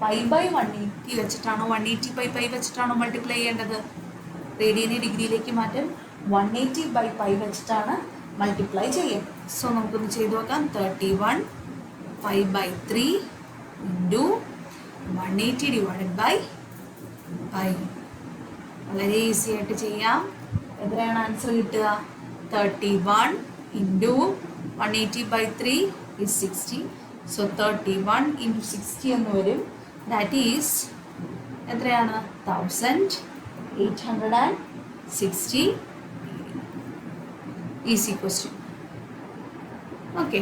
π/180 വെച്ചിട്ടാണോ 180/π വെച്ചിട്ടാണോ മൾട്ടിപ്ലൈ ചെയ്യേണ്ടത്? റേഡിയനെ ഡിഗ്രിയിലേക്ക് മാറ്റാൻ 180/π വെച്ചിട്ടാണ് മൾട്ടിപ്ലൈ ചെയ്യുന്നത്. സോ നമുക്കൊന്ന് ചെയ്ത് നോക്കാം. 31π/3 ഇൻറ്റു 180 ഡിവൈഡഡ് ബൈ പൈ. വളരെ ഈസി ആയിട്ട് ചെയ്യാം. എത്രയാണ് ആൻസർ കിട്ടുക? 31 ഇൻറ്റു 180/3 is 60. സോ 31 ഇൻറ്റു 60 എന്ന് വരും. ദാറ്റ് ഈസ് എത്രയാണ്? 1860. Easy question. ഓക്കെ,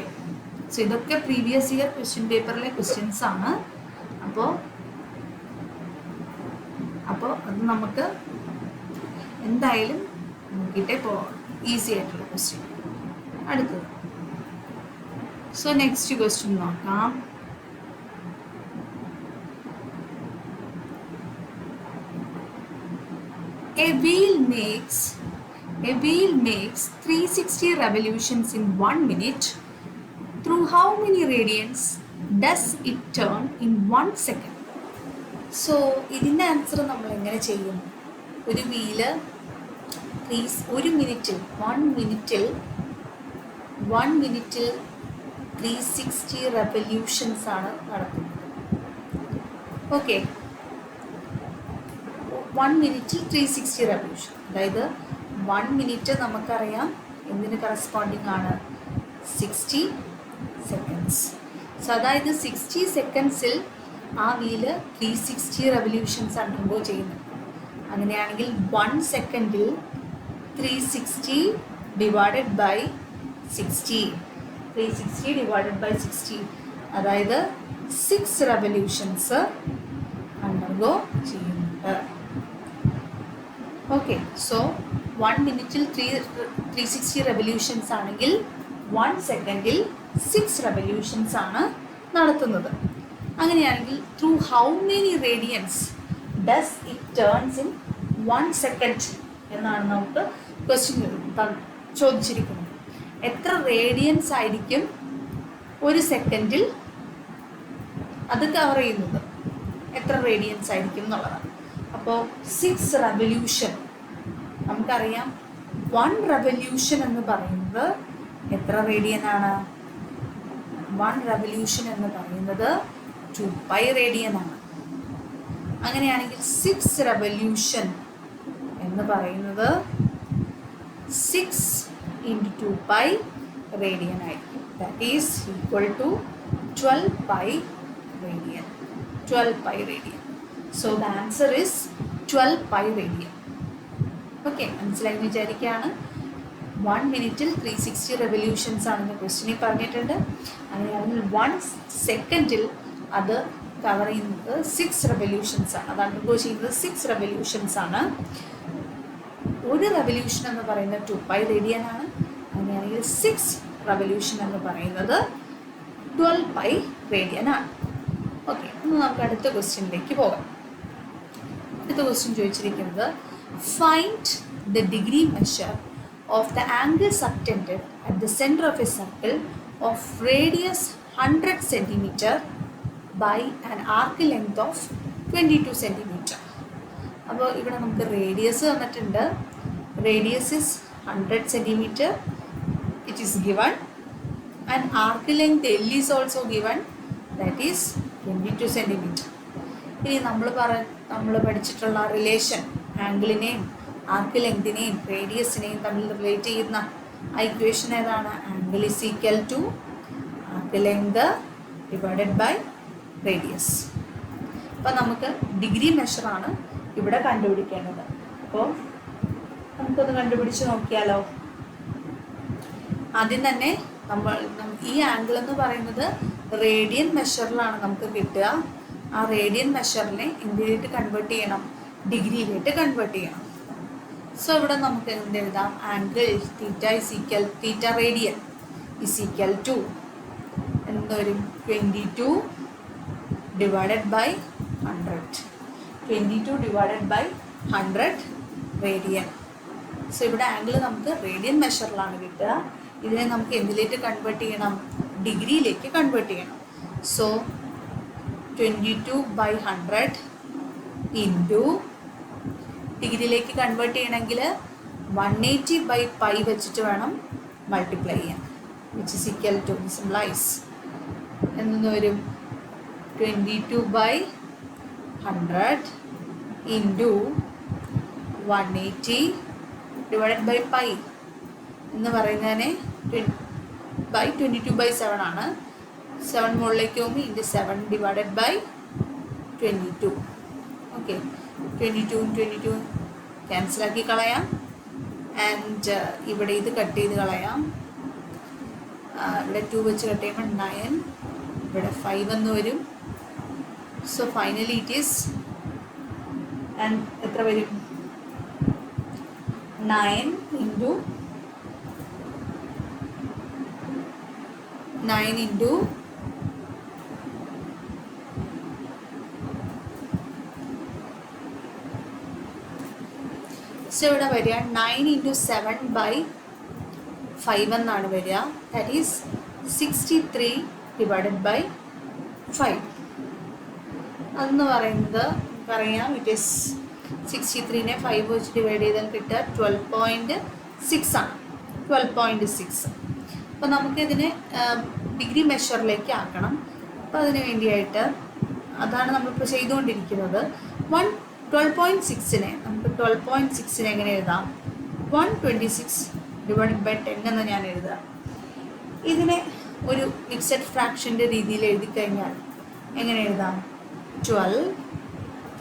സോ ഇതൊക്കെ പ്രീവിയസ് ഇയർ ക്വസ്റ്റ്യൻ പേപ്പറിലെ ക്വസ്റ്റ്യൻസ് ആണ്. അപ്പോൾ അത് നമുക്ക് എന്തായാലും നോക്കിയിട്ടേ പോവാം. ഈസി ആയിട്ടുള്ള ക്വസ്റ്റ്യൻ. അടുത്തത്, സോ നെക്സ്റ്റ് ക്വസ്റ്റ്യൻ നോക്കാം. A wheel makes 360 revolutions in 1 minute. Through how many radians does it turn in 1 second? So ഇതിൻ്റെ ആൻസർ നമ്മൾ എങ്ങനെ ചെയ്യും? ഒരു വീല് 1 മിനിറ്റിൽ 360 റെവല്യൂഷൻസ് ആണ് നടക്കുന്നത്. ഓക്കെ, 1 മിനിറ്റിൽ 360 റെവല്യൂഷൻ. അതായത് 1 മിനിറ്റ് നമുക്കറിയാം എന്തിന് കറസ്പോണ്ടിങ് ആണ്, 60 സെക്കൻഡ്സ്. സോ അതായത് 60 സെക്കൻഡ്സിൽ ആ വീല് 360 റെവല്യൂഷൻസ് അണ്ടർഗോ ചെയ്യുന്നു. അങ്ങനെയാണെങ്കിൽ 1 സെക്കൻഡിൽ 360 ഡിവൈഡഡ് ബൈ 60, 360 ഡിവൈഡഡ് ബൈ 60, അതായത് 6 റെവല്യൂഷൻസ് അണ്ടർഗോ ചെയ്യുന്നുണ്ട്. ഓക്കെ, സോ 1 മിനിറ്റിൽ 360 റെവല്യൂഷൻസ് ആണെങ്കിൽ 1 സെക്കൻഡിൽ 6 റെവല്യൂഷൻസ് ആണ് നടത്തുന്നത്. അങ്ങനെയാണെങ്കിൽ through how many radians does it turns in 1 second എന്നാണ് നമുക്ക് ക്വസ്റ്റ്യൻ ചോദിച്ചിരിക്കുന്നത്. എത്ര റേഡിയൻസ് ആയിരിക്കും ഒരു സെക്കൻഡിൽ അത് കവർ ചെയ്യുന്നത്, എത്ര റേഡിയൻസ് ആയിരിക്കും എന്നുള്ളതാണ്. അപ്പോൾ 6 റെവല്യൂഷൻ നമുക്കറിയാം. 1 റെവല്യൂഷൻ എന്ന് പറയുന്നത് എത്ര റേഡിയൻ ആണ്? 1 റെവല്യൂഷൻ എന്ന് പറയുന്നത് 2π റേഡിയൻ ആണ്. അങ്ങനെയാണെങ്കിൽ 6 റെവല്യൂഷൻ എന്ന് പറയുന്നത് 6 × 2π റേഡിയൻ ആയിരിക്കും. That is equal to 12π radian. 12π radian. So the answer is 12π radian. Okay, മനസ്സിലായി വിചാരിക്കുകയാണ്. 1 മിനിറ്റിൽ 360 റെവല്യൂഷൻസ് ആണെന്ന് ക്വസ്റ്റ്യനിൽ പറഞ്ഞിട്ടുണ്ട്. അങ്ങനെയാണെങ്കിൽ 1 സെക്കൻഡിൽ അത് കവർ ചെയ്യുന്നത് 6 റെവല്യൂഷൻസ് ആണ്. അത് അണ്ടർഗോ ചെയ്യുന്നത് 6 റെവല്യൂഷൻസ് ആണ്. ഒരു റെവല്യൂഷൻ എന്ന് പറയുന്നത് 2π റേഡിയൻ ആണ്. അങ്ങനെയാണെങ്കിൽ 6 റെവല്യൂഷൻ എന്ന് പറയുന്നത് 12π റേഡിയൻ ആണ്. ഓക്കെ, ഇന്ന് നമുക്ക് അടുത്ത ക്വസ്റ്റ്യനിലേക്ക് പോകാം. അടുത്ത ക്വസ്റ്റ്യൻ ചോദിച്ചിരിക്കുന്നത് find the degree measure of the angle subtended at the center of a circle of radius 100 cm by an arc length of 22 cm. അപ്പോൾ ഇവിടെ നമുക്ക് റേഡിയസ് തന്നിട്ടുണ്ട്. Radius is 100 cm. It is given. And arc length L is also given, that is 22 cm. ഇനി നമ്മൾ പഠിച്ചിട്ടുള്ള relation ആംഗിളിനെയും ആർക്ക് ലെങ്തിനെയും റേഡിയസിനെയും തമ്മിൽ relate ചെയ്യുന്ന ആ ഇക്വേഷൻ ഏതാണ്? Angle is equal to arc length divided by radius. അപ്പോൾ നമുക്ക് ഡിഗ്രി മെഷറാണ് ഇവിടെ കണ്ടുപിടിക്കേണ്ടത്. അപ്പോൾ നമുക്കൊന്ന് കണ്ടുപിടിച്ച് നോക്കിയാലോ. ആദ്യം തന്നെ ഈ ആംഗിൾ എന്ന് പറയുന്നത് റേഡിയൻ മെഷറിലാണ് നമുക്ക് കിട്ടുക. ആ റേഡിയൻ മെഷറിനെ എന്തിലേക്ക് കൺവേർട്ട് ചെയ്യണം? ഡിഗ്രിയിലേക്ക് കൺവേർട്ട് ചെയ്യണം. സോ ഇവിടെ നമുക്ക് എന്തെഴുതാം? Angle theta radian is equal to എന്ത് വരും? 22 divided by 100. 22 divided by 100 radian. So ഇവിടെ ആംഗിൾ നമുക്ക് റേഡിയൻ മെഷറിലാണ് കിട്ടുക. ഇതിനെ നമുക്ക് എന്തിലേക്ക് കൺവേർട്ട് ചെയ്യണം? ഡിഗ്രിയിലേക്ക് കൺവേർട്ട് ചെയ്യണം. സോ 22 ബൈ 100 ഇൻറ്റു ഡിഗ്രിയിലേക്ക് കൺവേർട്ട് ചെയ്യണമെങ്കിൽ 180 ബൈ പൈ വെച്ചിട്ട് വേണം മൾട്ടിപ്ലൈ ചെയ്യാൻ. Which is equal to simplifies എന്ന് വരും 22 by 100 into 180 divided by pi എന്ന് പറയുന്നതിനെ 22 ബൈ 7 ആണ്. 7 മുകളിലേക്ക് പോകുമ്പോൾ ഇൻറ്റു 7 ഡിവൈഡഡ് ബൈ 22. ഓക്കെ, 22 ക്യാൻസലാക്കി കളയാം. ആൻഡ് ഇവിടെ ഇത് കട്ട് ചെയ്ത് കളയാം. ഇവിടെ 2 വെച്ച് കട്ട് ചെയ്യുമ്പോൾ 9, ഇവിടെ 5 എന്ന് വരും. So finally it is and എത്ര വരും? 9 ഇൻറ്റു സോ ഇവിടെ വരിക 9 ഇൻറ്റു 7 ബൈ 5 എന്നാണ് വരിക. That is 63 divided by 5. അതെന്ന് പറയുന്നത് നമുക്കറിയാം ഇറ്റ് ഈസ് 63നെ 5 വെച്ച് ഡിവൈഡ് ചെയ്താൽ കിട്ടുക 12.6 ആണ്. 12.6. അപ്പോൾ നമുക്കിതിനെ ഡിഗ്രി മെഷറിലേക്ക് ആക്കണം. അപ്പോൾ അതിന് വേണ്ടിയായിട്ട് അതാണ് നമ്മളിപ്പോൾ ചെയ്തുകൊണ്ടിരിക്കുന്നത്. 12.6നെ നമുക്ക് 12.6നെ എങ്ങനെ എഴുതാം? 126 ഡിവൈഡഡ് ബൈ 10 എന്ന് ഞാൻ എഴുതാം. ഇതിനെ ഒരു മിക്സഡ് ഫ്രാക്ഷൻ്റെ രീതിയിൽ എഴുതി കഴിഞ്ഞാൽ എങ്ങനെ എഴുതാം? 12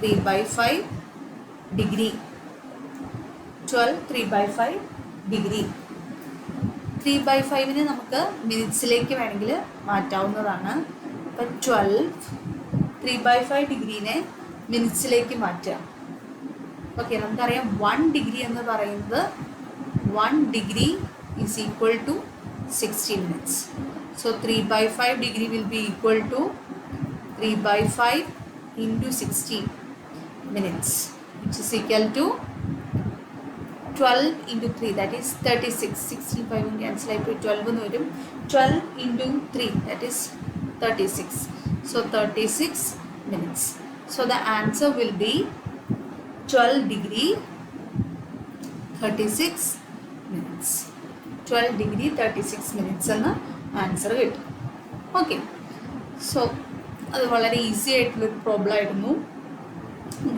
3/5 ഡിഗ്രി. 12 3/5 ഡിഗ്രി. 3/5നെ നമുക്ക് മിനിറ്റ്സിലേക്ക് വേണമെങ്കിൽ മാറ്റാവുന്നതാണ്. അപ്പം 12 3/5 ഡിഗ്രീനെ മിനിറ്റ്സിലേക്ക് മാറ്റുക. ഓക്കെ, നമുക്കറിയാം 1 ഡിഗ്രി എന്ന് പറയുന്നത് 1 degree is equal to 60 minutes. So 3/5 degree will be equal to 3/5 into 60 minutes, which is equal to 12 into 3, that is 36. 65 cancel out 12 എന്ന് വരും. 12 into 3, that is 36. So 36 minutes. So the answer will be 12 degree 36 minutes. 12 degree 36 minutes എന്ന answer കിട്ടും. Okay, so അത് വളരെ easy ആയിട്ടുള്ളൊരു problem ആയിരുന്നു.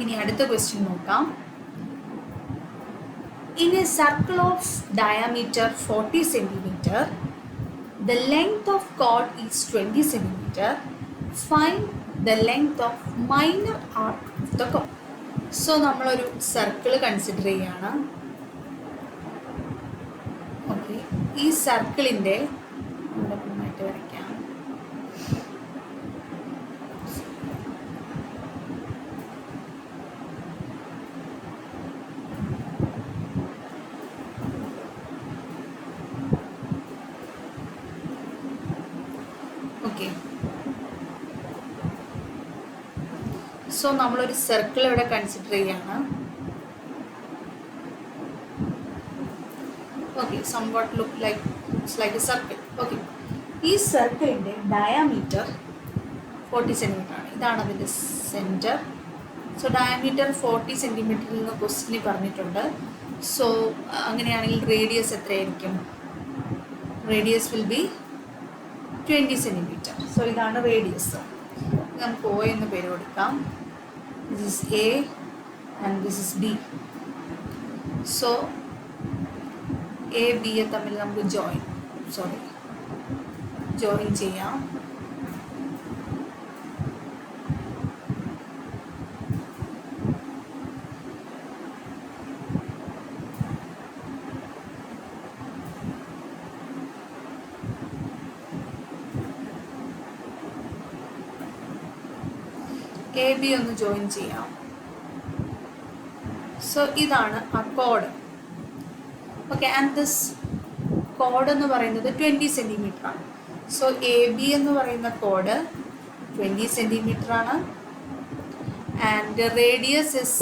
ഇനി അടുത്ത ക്വസ്റ്റ്യൻ നോക്കാം. In a circle of diameter 40 centimeter, the length of chord is 20 centimeter. Find the length of minor arc of the chord. So നമ്മളൊരു സർക്കിൾ കൺസിഡർ ചെയ്യാണ്. ഓക്കെ, ഈ സർക്കിളിൻ്റെ മാറ്റി വരയ്ക്കാം. ഓക്കെ, സോ നമ്മളൊരു സർക്കിൾ ഇവിടെ കൺസിഡർ ചെയ്യാണ്. Okay, somewhat look like it's like A circle. Okay, ഈ സർക്കിളിൻ്റെ ഡയാമീറ്റർ 40 സെൻറ്റിമീറ്റർ ആണ്. ഇതാണ് അതിൻ്റെ സെൻറ്റർ. സോ ഡയമീറ്റർ 40 സെൻറ്റിമീറ്ററിൽ നിന്ന് ക്വസ്റ്റിന് പറഞ്ഞിട്ടുണ്ട്. സോ അങ്ങനെയാണെങ്കിൽ റേഡിയസ് എത്രയായിരിക്കും? Radius will be 20 centimetre. So ഇതാണ് റേഡിയസ്. നമുക്ക് O എന്ന് പേര് കൊടുക്കാം. This is A and this is B. So A B തമ്മിൽ നമുക്ക് ജോയിൻ ചെയ്യാം. എ ബി ഒന്ന് ജോയിൻ ചെയ്യാം. സോ ഇതാണ് ആ code. Okay, and this code എന്ന് പറയുന്നത് 20 സെൻറ്റിമീറ്റർ ആണ്. സോ എ ബി എന്ന് പറയുന്ന കോഡ് 20 സെൻറ്റിമീറ്റർ ആണ്. And radius is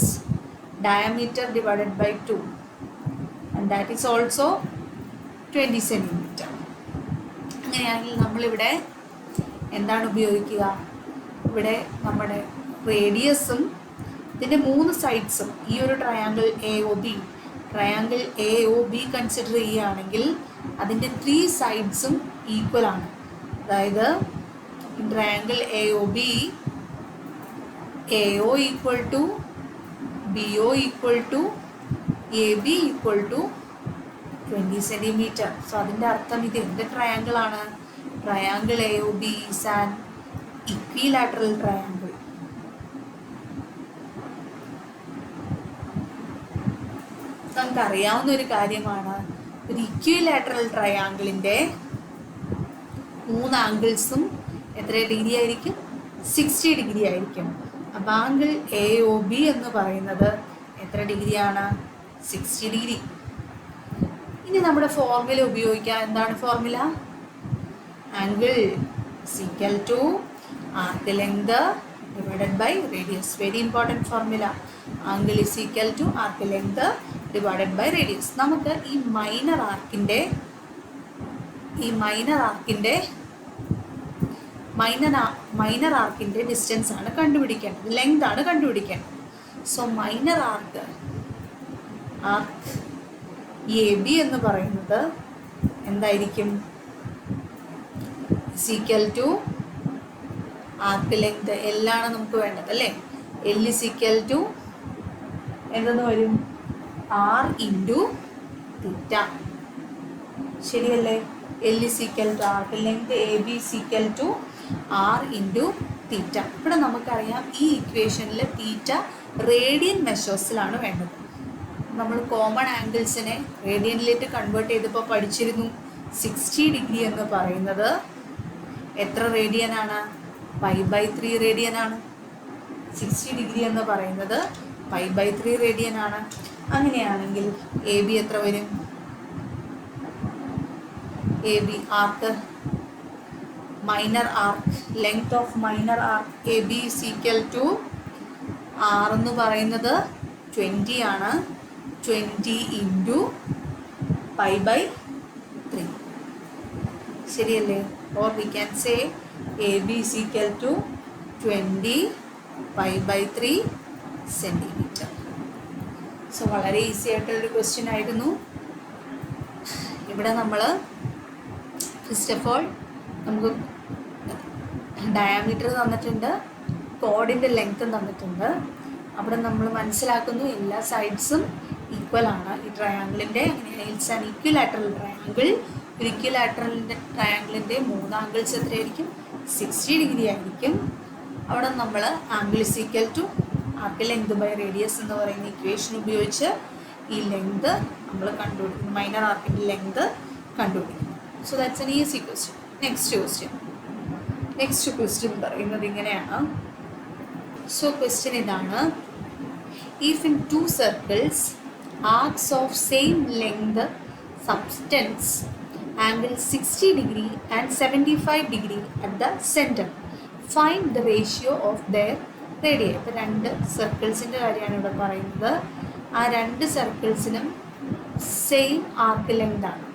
diameter divided by 2 and that is also 20 centimetre. അങ്ങനെയാണെങ്കിൽ നമ്മളിവിടെ എന്താണ് ഉപയോഗിക്കുക? ഇവിടെ നമ്മുടെ റേഡിയസും ഇതിൻ്റെ 3 സൈഡ്സും ഈ ഒരു triangle A O B consider ചെയ്യുകയാണെങ്കിൽ അതിൻ്റെ 3 സൈഡ്സും ഈക്വൽ ആണ്. അതായത് triangle A O B A O equal to B O equal to A B equal to 20 centimetre. So അതിൻ്റെ അർത്ഥം ഇത് എന്ത് ട്രയാങ്കിളാണ്? Triangle A O B is an equilateral triangle. നമുക്കറിയാവുന്ന ഒരു കാര്യമാണ്, ഒരു ഇക്വിലാറ്ററൽ ട്രയാങ്കിളിൻ്റെ 3 ആംഗിൾസും എത്ര ഡിഗ്രി ആയിരിക്കും? 60 ഡിഗ്രി ആയിരിക്കും. അപ്പോൾ ആംഗിൾ എ ഒ ബി എന്ന് പറയുന്നത് എത്ര ഡിഗ്രിയാണ്? 60 ഡിഗ്രി. ഇനി നമ്മുടെ ഫോർമുല ഉപയോഗിക്കാം. എന്താണ് formula? Angle is equal to arc length divided by radius. Very important formula. Angle is equal to arc length divided by radius. നമുക്ക് ഈ മൈനർ ആർക്കിൻ്റെ ഡിസ്റ്റൻസ് ആണ് കണ്ടുപിടിക്കേണ്ടത്, ലെങ്ത് ആണ് കണ്ടുപിടിക്കേണ്ടത്. So minor arc A B എന്ന് പറയുന്നത് എന്തായിരിക്കും? Is equal to arc length, എല്ലാണ് നമുക്ക് വേണ്ടത് അല്ലേ? എൽ ഇസ് ഈക്വൽ ടു എന്തെന്ന് വരും? R into theta. ശരിയല്ലേ? L is equal to arc length A B is equal to R into theta. ഇവിടെ നമുക്കറിയാം ഈ ഇക്വേഷനിൽ തീറ്റ റേഡിയൻ മെഷേഴ്സിലാണ് വേണ്ടത്. നമ്മൾ കോമൺ ആംഗിൾസിനെ റേഡിയനിലേക്ക് കൺവേർട്ട് ചെയ്തപ്പോൾ പഠിച്ചിരുന്നു 60 ഡിഗ്രി എന്ന് പറയുന്നത് എത്ര റേഡിയനാണ്? π/3 റേഡിയനാണ്. 60 ഡിഗ്രി എന്ന് പറയുന്നത് π/3 റേഡിയനാണ്. അങ്ങനെയാണെങ്കിൽ എ ബി എത്ര വരും? A B arc, minor arc, length of minor arc A B is equal to R എന്ന് പറയുന്നത് 20 ആണ്. 20 ഇൻറ്റു π/3. ശരിയല്ലേ? Or we can say A B is equal to 20 π/3 centimeter. So വളരെ ഈസി ആയിട്ടുള്ളൊരു ക്വസ്റ്റ്യൻ ആയിരുന്നു. ഇവിടെ നമ്മൾ ഫസ്റ്റ് ഓഫ് ഓൾ നമുക്ക് ഡയാമീറ്റർ തന്നിട്ടുണ്ട്, കോഡിൻ്റെ ലെങ്ത്തും തന്നിട്ടുണ്ട്. അവിടെ നമ്മൾ മനസ്സിലാക്കുന്നു എല്ലാ സൈഡ്സും ഈക്വൽ ആണ് ഈ ട്രയാങ്കിളിൻ്റെ. അങ്ങനെയാണ് ഇറ്റ്സ് ആൻ ഇക്വിലാറ്ററൽ ട്രയാങ്കിൾ. ഒരു ഇക്വിലാറ്ററൽ ട്രയാങ്കിളിൻ്റെ 3 ആംഗിൾസ് എത്രയായിരിക്കും? 60 ഡിഗ്രി ആയിരിക്കും. അവിടെ നമ്മൾ angle is equal to arc length by radius എന്ന് പറയുന്ന ഇക്വേഷൻ ഉപയോഗിച്ച് ഈ ലെങ്ത് നമ്മൾ കണ്ടുപിടിക്കുന്നു, മൈനർ ആർക്കിൻ്റെ ലെങ്ത് കണ്ടുപിടിക്കുന്നു. So that's an easy question. Next question പറയുന്നത് ഇങ്ങനെയാണ്. സോ ക്വസ്റ്റ്യൻ ഇതാണ്: if in 2 circles arcs of same length substance angle 60 degree and 75 degree at the centre, find the ratio of their radius. ഇപ്പോൾ 2 സർക്കിൾസിൻ്റെ കാര്യമാണ് ഇവിടെ പറയുന്നത്. ആ 2 സർക്കിൾസിനും same arc length ആണ്,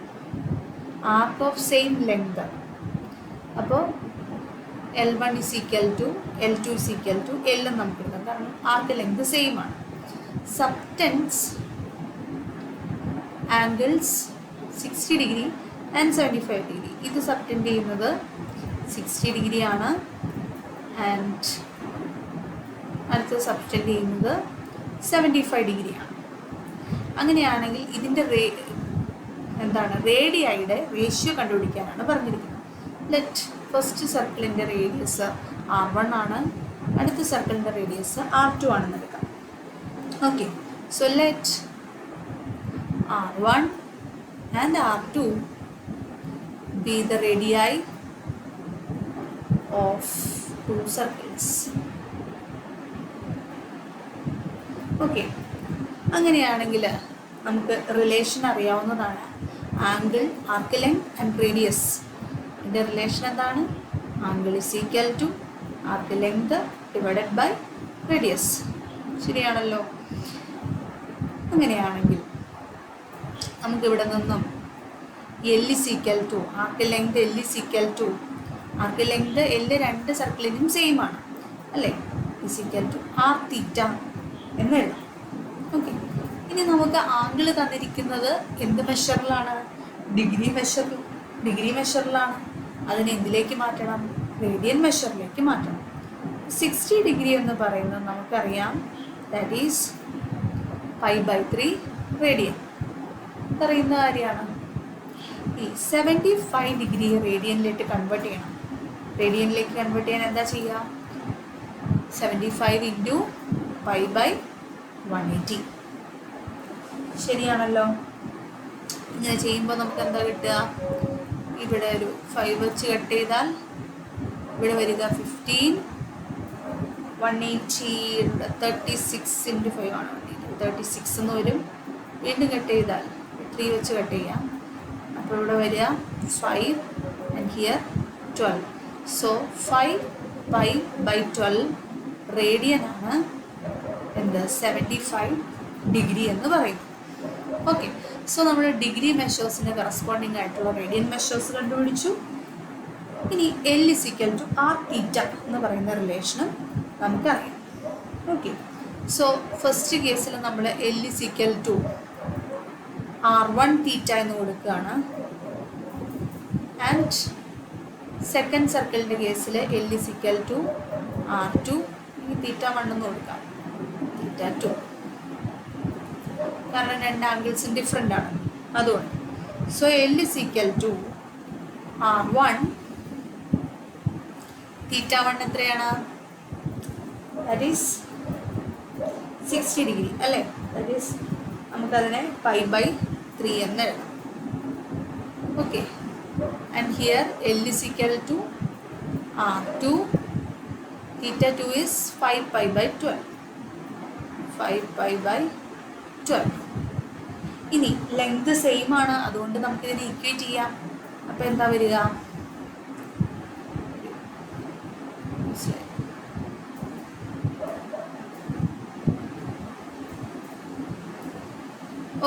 arc of same length. അപ്പോൾ L1 is equal to L2 is equal to L എന്ന് നമുക്ക് എടുക്കാം, കാരണം ആർക്ക് ലെങ്ത് സെയിം ആണ്. സബ്റ്റൻസ് ആംഗിൾസ് 60 ഡിഗ്രി ആൻഡ് 75 ഡിഗ്രി. ഇത് സബ്റ്റൻഡ് ചെയ്യുന്നത് 60 ഡിഗ്രി ആണ് ആൻഡ് അടുത്ത് സബ്റ്റൻഡ് ചെയ്യുന്നത് 75 ഡിഗ്രിയാണ്. അങ്ങനെയാണെങ്കിൽ ഇതിൻ്റെ റേഡിയയുടെ റേഷ്യോ കണ്ടുപിടിക്കാനാണ് പറഞ്ഞിരിക്കുന്നത്. ലെറ്റ് ഫസ്റ്റ് സർക്കിളിൻ്റെ റേഡിയസ് R1 ആണ്, അടുത്ത സർക്കിളിൻ്റെ റേഡിയസ് R2 ആണെന്ന് എടുക്കാം. Okay, so let R1 and R2 be the radii of 2 circles. Okay, അങ്ങനെയാണെങ്കിൽ നമുക്ക് റിലേഷൻ അറിയാവുന്നതാണ്. Angle, arc length and radius. ഇതിൻ്റെ റിലേഷൻ എന്താണ്? Angle is equal to arc length divided by radius. ശരിയാണല്ലോ? അങ്ങനെയാണെങ്കിൽ നമുക്കിവിടെ നിന്നും L is equal to arc length, L is equal to arc length L 2 സർക്കിളിനും സെയിം ആണ് അല്ലേ? Is equal to R theta എന്ന് എഴുതാം. ഓക്കെ, ഇനി നമുക്ക് ആംഗിൾ തന്നിരിക്കുന്നത് എന്ത് മെഷറിലാണ്? ഡിഗ്രി മെഷറിലാണ്. അതിനെ എന്തിലേക്ക് മാറ്റണം? റേഡിയൻ മെഷറിലേക്ക് മാറ്റണം. 60 ഡിഗ്രി എന്ന് പറയുന്നത് നമുക്കറിയാം, ദാറ്റ് ഈസ് π/3 റേഡിയൻ. അറിയുന്ന കാര്യമാണ്. ഈ 75 ഡിഗ്രി റേഡിയനിലേക്ക് കൺവേർട്ട് ചെയ്യണം. റേഡിയനിലേക്ക് കൺവേർട്ട് ചെയ്യാൻ എന്താ ചെയ്യുക? 75 ഇൻറ്റു π/180. ശരിയാണല്ലോ? ഇങ്ങനെ ചെയ്യുമ്പോൾ നമുക്ക് എന്താ കിട്ടുക? ഇവിടെ ഒരു 5 വെച്ച് കട്ട് ചെയ്താൽ ഇവിടെ വരിക 15, 180, 36 ഇൻറ്റു 5 ആണ്. 36 എന്ന് വരും. വീണ്ടും കട്ട് ചെയ്താൽ 3 വെച്ച് കട്ട് ചെയ്യാം. അപ്പോൾ ഇവിടെ വരിക 5 ആൻഡ് ഹിയർ 12. സോ 5π/12 റേഡിയനാണ് എന്ത്? 75 ഡിഗ്രി എന്ന് പറയുന്നത്. ഓക്കെ, സോ നമ്മൾ ഡിഗ്രി മെഷേഴ്സിന് കറസ്പോണ്ടിങ് ആയിട്ടുള്ള റേഡിയൻ മെഷേഴ്സ് കണ്ടുപിടിച്ചു. ഇനി L is equal to R theta എന്ന് പറയുന്ന റിലേഷനും നമുക്കറിയാം. ഓക്കെ, സോ ഫസ്റ്റ് കേസിൽ നമ്മൾ L is equal to R1 theta എന്ന് കൊടുക്കുകയാണ്. ആൻഡ് സെക്കൻഡ് സർക്കിളിൻ്റെ കേസിൽ L is equal to R2, ഇനി തീറ്റ 1 എന്ന് കൊടുക്കാം, തീറ്റ 2. കാരണം രണ്ട് ആംഗിൾസും ഡിഫറെൻ്റ് ആണ്, അതുകൊണ്ട്. So L is equal to R1 θ1 എത്രയാണ്? ദാറ്റ് ഈസ് 60 ഡിഗ്രി അല്ലേ? ദാറ്റ് ഈസ് നമുക്കതിനെ π/3 എന്ന് എഴുതാം. Okay, and here L is equal to R2 θ2 is 5π/12. 5π/12. ഇനി ലെങ്ത് സെയിം ആണ്, അതുകൊണ്ട് നമുക്കിതിനെ ഈക്വേറ്റ് ചെയ്യാം. അപ്പോൾ എന്താ വരിക?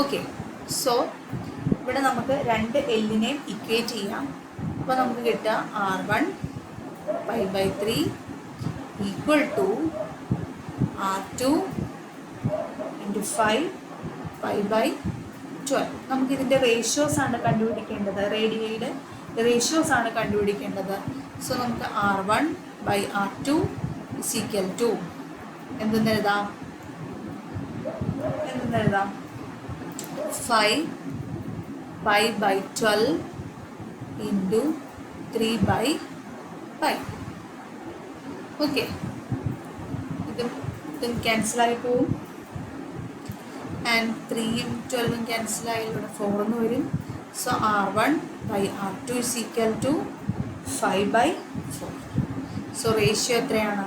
ഓക്കെ, സോ ഇവിടെ നമുക്ക് രണ്ട് എല്ലിനെയും ഇക്വേറ്റ് ചെയ്യാം. അപ്പോൾ നമുക്ക് കിട്ടുക R1 π/3 ഈക്വൽ ടു R2 × 5 π/12. നമുക്കിതിൻ്റെ റേഷ്യോസ് ആണ് കണ്ടുപിടിക്കേണ്ടത്, റേഡിയയുടെ റേഷ്യോസ് ആണ് കണ്ടുപിടിക്കേണ്ടത്. സോ നമുക്ക് R1/R2 is equal to എന്തെന്നെഴുതാം? 5π/12 into 3/5. Okay, ഇതും ക്യാൻസലായി പോവും. ആൻഡ് 3ഉം 12ഉം ക്യാൻസലായി ഇവിടെ 4 എന്ന് വരും. So R1/R2 is equal to 5/4. So ratio എത്രയാണ്?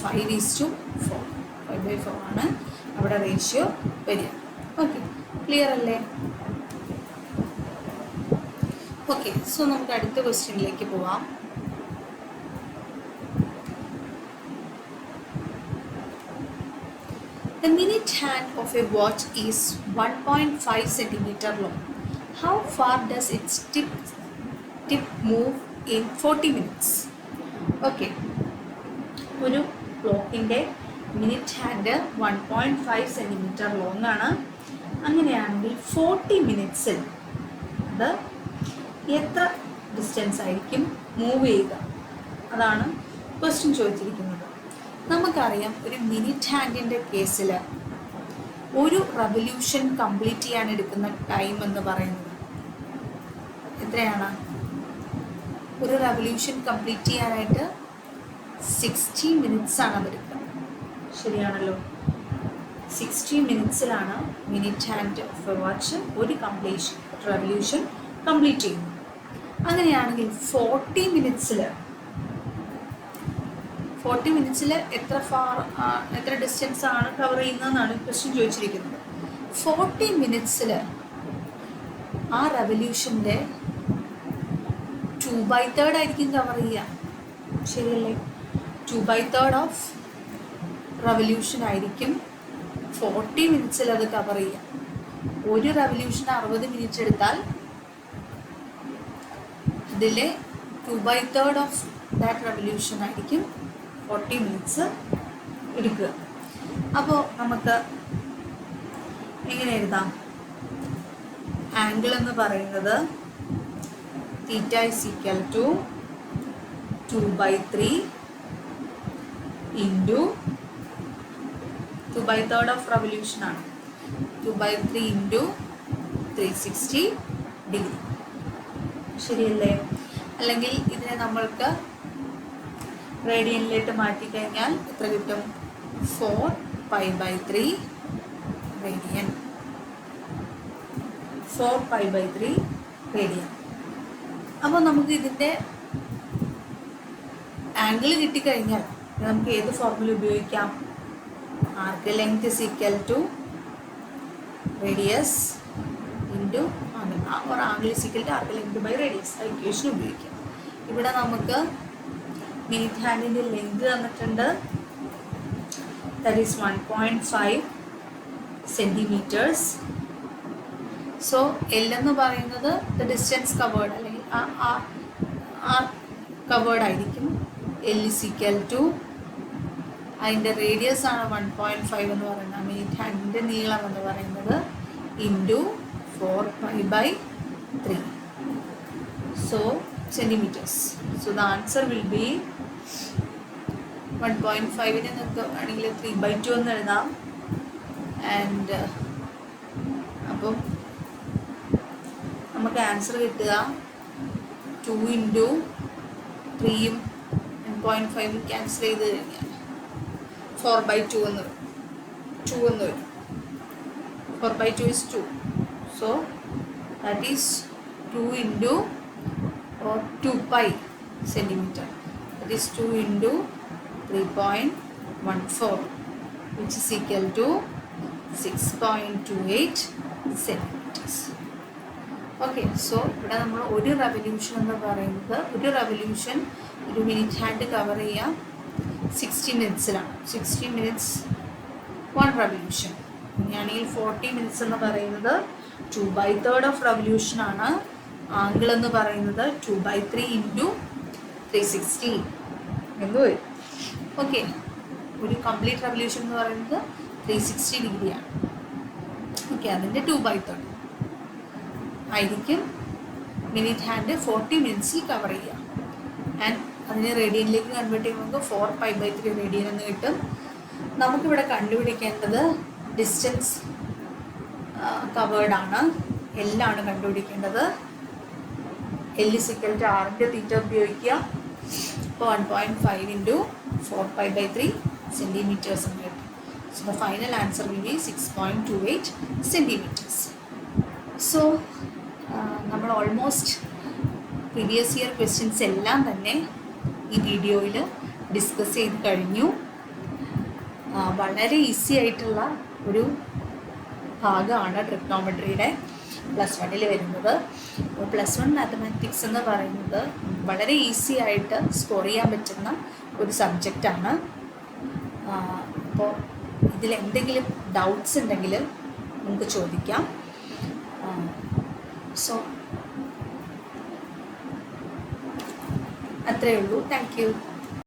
5:4. 5/4 ആണ് അവിടെ റേഷ്യോ വരിക. ഓക്കെ, ക്ലിയർ അല്ലേ? ഓക്കെ, സോ നമുക്ക് അടുത്ത ക്വസ്റ്റ്യനിലേക്ക് പോവാം. The minute hand of a watch is 1.5 centimeter long. How far does its tip move in 40 minutes? Okay, ഒരു ക്ലോക്കിൻ്റെ മിനിറ്റ് ഹാൻഡ് 1.5 സെൻറ്റിമീറ്റർ ലോങ് ആണ്. അങ്ങനെയാണെങ്കിൽ 40 മിനിറ്റ്സിൽ അത് എത്ര ഡിസ്റ്റൻസ് ആയിരിക്കും മൂവ് ചെയ്യുക? അതാണ് ക്വസ്റ്റ്യൻ ചോദിച്ചിരിക്കുന്നത്. നമുക്കറിയാം, ഒരു മിനിറ്റ് ഹാൻഡിൻ്റെ കേസിൽ ഒരു റവല്യൂഷൻ കംപ്ലീറ്റ് ചെയ്യാൻ എടുക്കുന്ന ടൈം എന്ന് പറയുന്നത് എത്രയാണ്? ഒരു റവല്യൂഷൻ കംപ്ലീറ്റ് ചെയ്യാനായിട്ട് 60 മിനിറ്റ്സ് ആണ് അതെടുക്കുക. ശരിയാണല്ലോ, 60 മിനിറ്റ്സിലാണ് minute hand of a watch ഒരു റവല്യൂഷൻ കംപ്ലീറ്റ് ചെയ്യുന്നത്. അങ്ങനെയാണെങ്കിൽ 40 മിനിറ്റ്സിൽ എത്ര ഡിസ്റ്റൻസ് ആണ് കവർ ചെയ്യുന്നതെന്നാണ് ക്വസ്റ്റ്യൻ ചോദിച്ചിരിക്കുന്നത്. 40 മിനിറ്റ്സിൽ ആ റവല്യൂഷൻ്റെ 2/3 ആയിരിക്കും കവർ ചെയ്യുക. ശരിയല്ലേ? 2/3 ഓഫ് റവല്യൂഷൻ ആയിരിക്കും 40 മിനിറ്റ്സിൽ അത് കവർ ചെയ്യുക. ഒരു റവല്യൂഷൻ 60 മിനിറ്റ് എടുത്താൽ അതിലെ 2/3 ഓഫ് ദാറ്റ് റവല്യൂഷൻ ആയിരിക്കും 40 മിനിറ്റ്സ് എടുക്കുക. അപ്പോൾ നമുക്ക് എങ്ങനെ എഴുതാം? ആംഗിൾ എന്ന് പറയുന്നത് θ is equal to 2/3 into 2/3 of revolution ആണ്. 2/3 into 360 ഡിഗ്രി. ശരിയല്ലേ? അല്ലെങ്കിൽ ഇതിനെ നമ്മൾക്ക് റേഡിയനിലേക്ക് മാറ്റിക്കഴിഞ്ഞാൽ എത്ര കിട്ടും? 4π/3 റേഡിയൻ. 4π/3 റേഡിയൻ. അപ്പോൾ നമുക്ക് ഇതിൻ്റെ ആംഗിൾ കിട്ടിക്കഴിഞ്ഞാൽ നമുക്ക് ഏത് ഫോർമുല ഉപയോഗിക്കാം? Arc length is equal to radius into angle, or angle is equal to arc length by radius. ആ ഇക്വേഷൻ ഉപയോഗിക്കാം. ഇവിടെ നമുക്ക് മിനിറ്റ് ഹാൻഡിൻ്റെ ലെങ്ത് തന്നിട്ടുണ്ട്, that is 1.5 centimeters. So L എന്ന് പറയുന്നത് ദ ഡിസ്റ്റൻസ് കവേർഡ്, അല്ലെങ്കിൽ ആ കവേർഡ് ആയിരിക്കും. എൽ ഇസ് ഈക്വൽ ടു അതിൻ്റെ റേഡിയസ് ആണ് 1.5 എന്ന് പറയുന്നത്, മിനിറ്റ് ഹാൻഡിൻ്റെ നീളം എന്ന് പറയുന്നത്, into 4π/3. So centimeters. So the answer will be 1.5നെ നിങ്ങൾക്ക് ആണെങ്കിൽ 3/2 എന്ന് എഴുതാം. ആൻഡ് അപ്പം നമുക്ക് ആൻസർ കിട്ടുക 2 ഇൻറ്റു 3യും 1.5 ക്യാൻസൽ ചെയ്ത് കഴിഞ്ഞാൽ 4/2 എന്ന് വരും. 4/2 is 2. So that is 2 into 2 pi centimeter. That is 2 into 3.14, which is equal to 6.28 centimeters. Okay, so ഇവിടെ നമ്മൾ ഒരു റെവല്യൂഷൻ എന്ന് പറയുന്നത്, ഒരു റെവല്യൂഷൻ ഒരു മിനിറ്റ് ഹാൻഡ് കവർ ചെയ്യാം 60 മിനിറ്റ്സിലാണ്. 60 മിനിറ്റ്സ് 1 റെവല്യൂഷൻ. ഇനിയാണെങ്കിൽ 40 മിനിറ്റ്സ് എന്ന് പറയുന്നത് 2/3 ഓഫ് റെവല്യൂഷനാണ്. ആംഗിൾ എന്ന് പറയുന്നത് 2/3 ഇൻറ്റു 360 എന്ന് വരും. ഓക്കെ, ഒരു കംപ്ലീറ്റ് റെവല്യൂഷൻ എന്ന് പറയുന്നത് 360 ഡിഗ്രിയാണ്. ഓക്കെ, അതിൻ്റെ 2/3 ആയിരിക്കും മിനിറ്റ് ഹാൻഡ് 40 മിനിറ്റ്സിൽ കവർ ചെയ്യുക. ആൻഡ് അതിനെ റേഡിയനിലേക്ക് കൺവേർട്ട് ചെയ്യുമ്പോൾ 4π/3 റേഡിയൻ എന്ന് കിട്ടും. നമുക്കിവിടെ കണ്ടുപിടിക്കേണ്ടത് ഡിസ്റ്റൻസ് കവേർഡാണ്, എല്ലാണ് കണ്ടുപിടിക്കേണ്ടത്. L = r × θ ഉപയോഗിക്കുക. അപ്പോൾ 1.5 ഇൻറ്റു 4π/3 സെൻറ്റിമീറ്റേഴ്സ് എന്ന് കിട്ടും. So the final answer will B 6.28 centimetres. So നമ്മൾ ഓൾമോസ്റ്റ് പ്രീവിയസ് ഇയർ ക്വസ്റ്റ്യൻസ് എല്ലാം തന്നെ ഈ വീഡിയോയിൽ ഡിസ്കസ് ചെയ്ത് കഴിഞ്ഞു. വളരെ ഈസി ആയിട്ടുള്ള ഒരു ഭാഗമാണ് ട്രിഗ്നോമെട്രിയുടെ +1 വരുന്നത്. അപ്പോൾ +1 മാത്തമാറ്റിക്സ് എന്ന് പറയുന്നത് വളരെ ഈസി ആയിട്ട് സ്കോർ ചെയ്യാൻ പറ്റുന്ന ഒരു സബ്ജക്റ്റാണ്. അപ്പോൾ ഇതിലെന്തെങ്കിലും ഡൗട്ട്സ് ഉണ്ടെങ്കിൽ നമുക്ക് ചോദിക്കാം. സോ അത്രയേ ഉള്ളൂ. Thank you.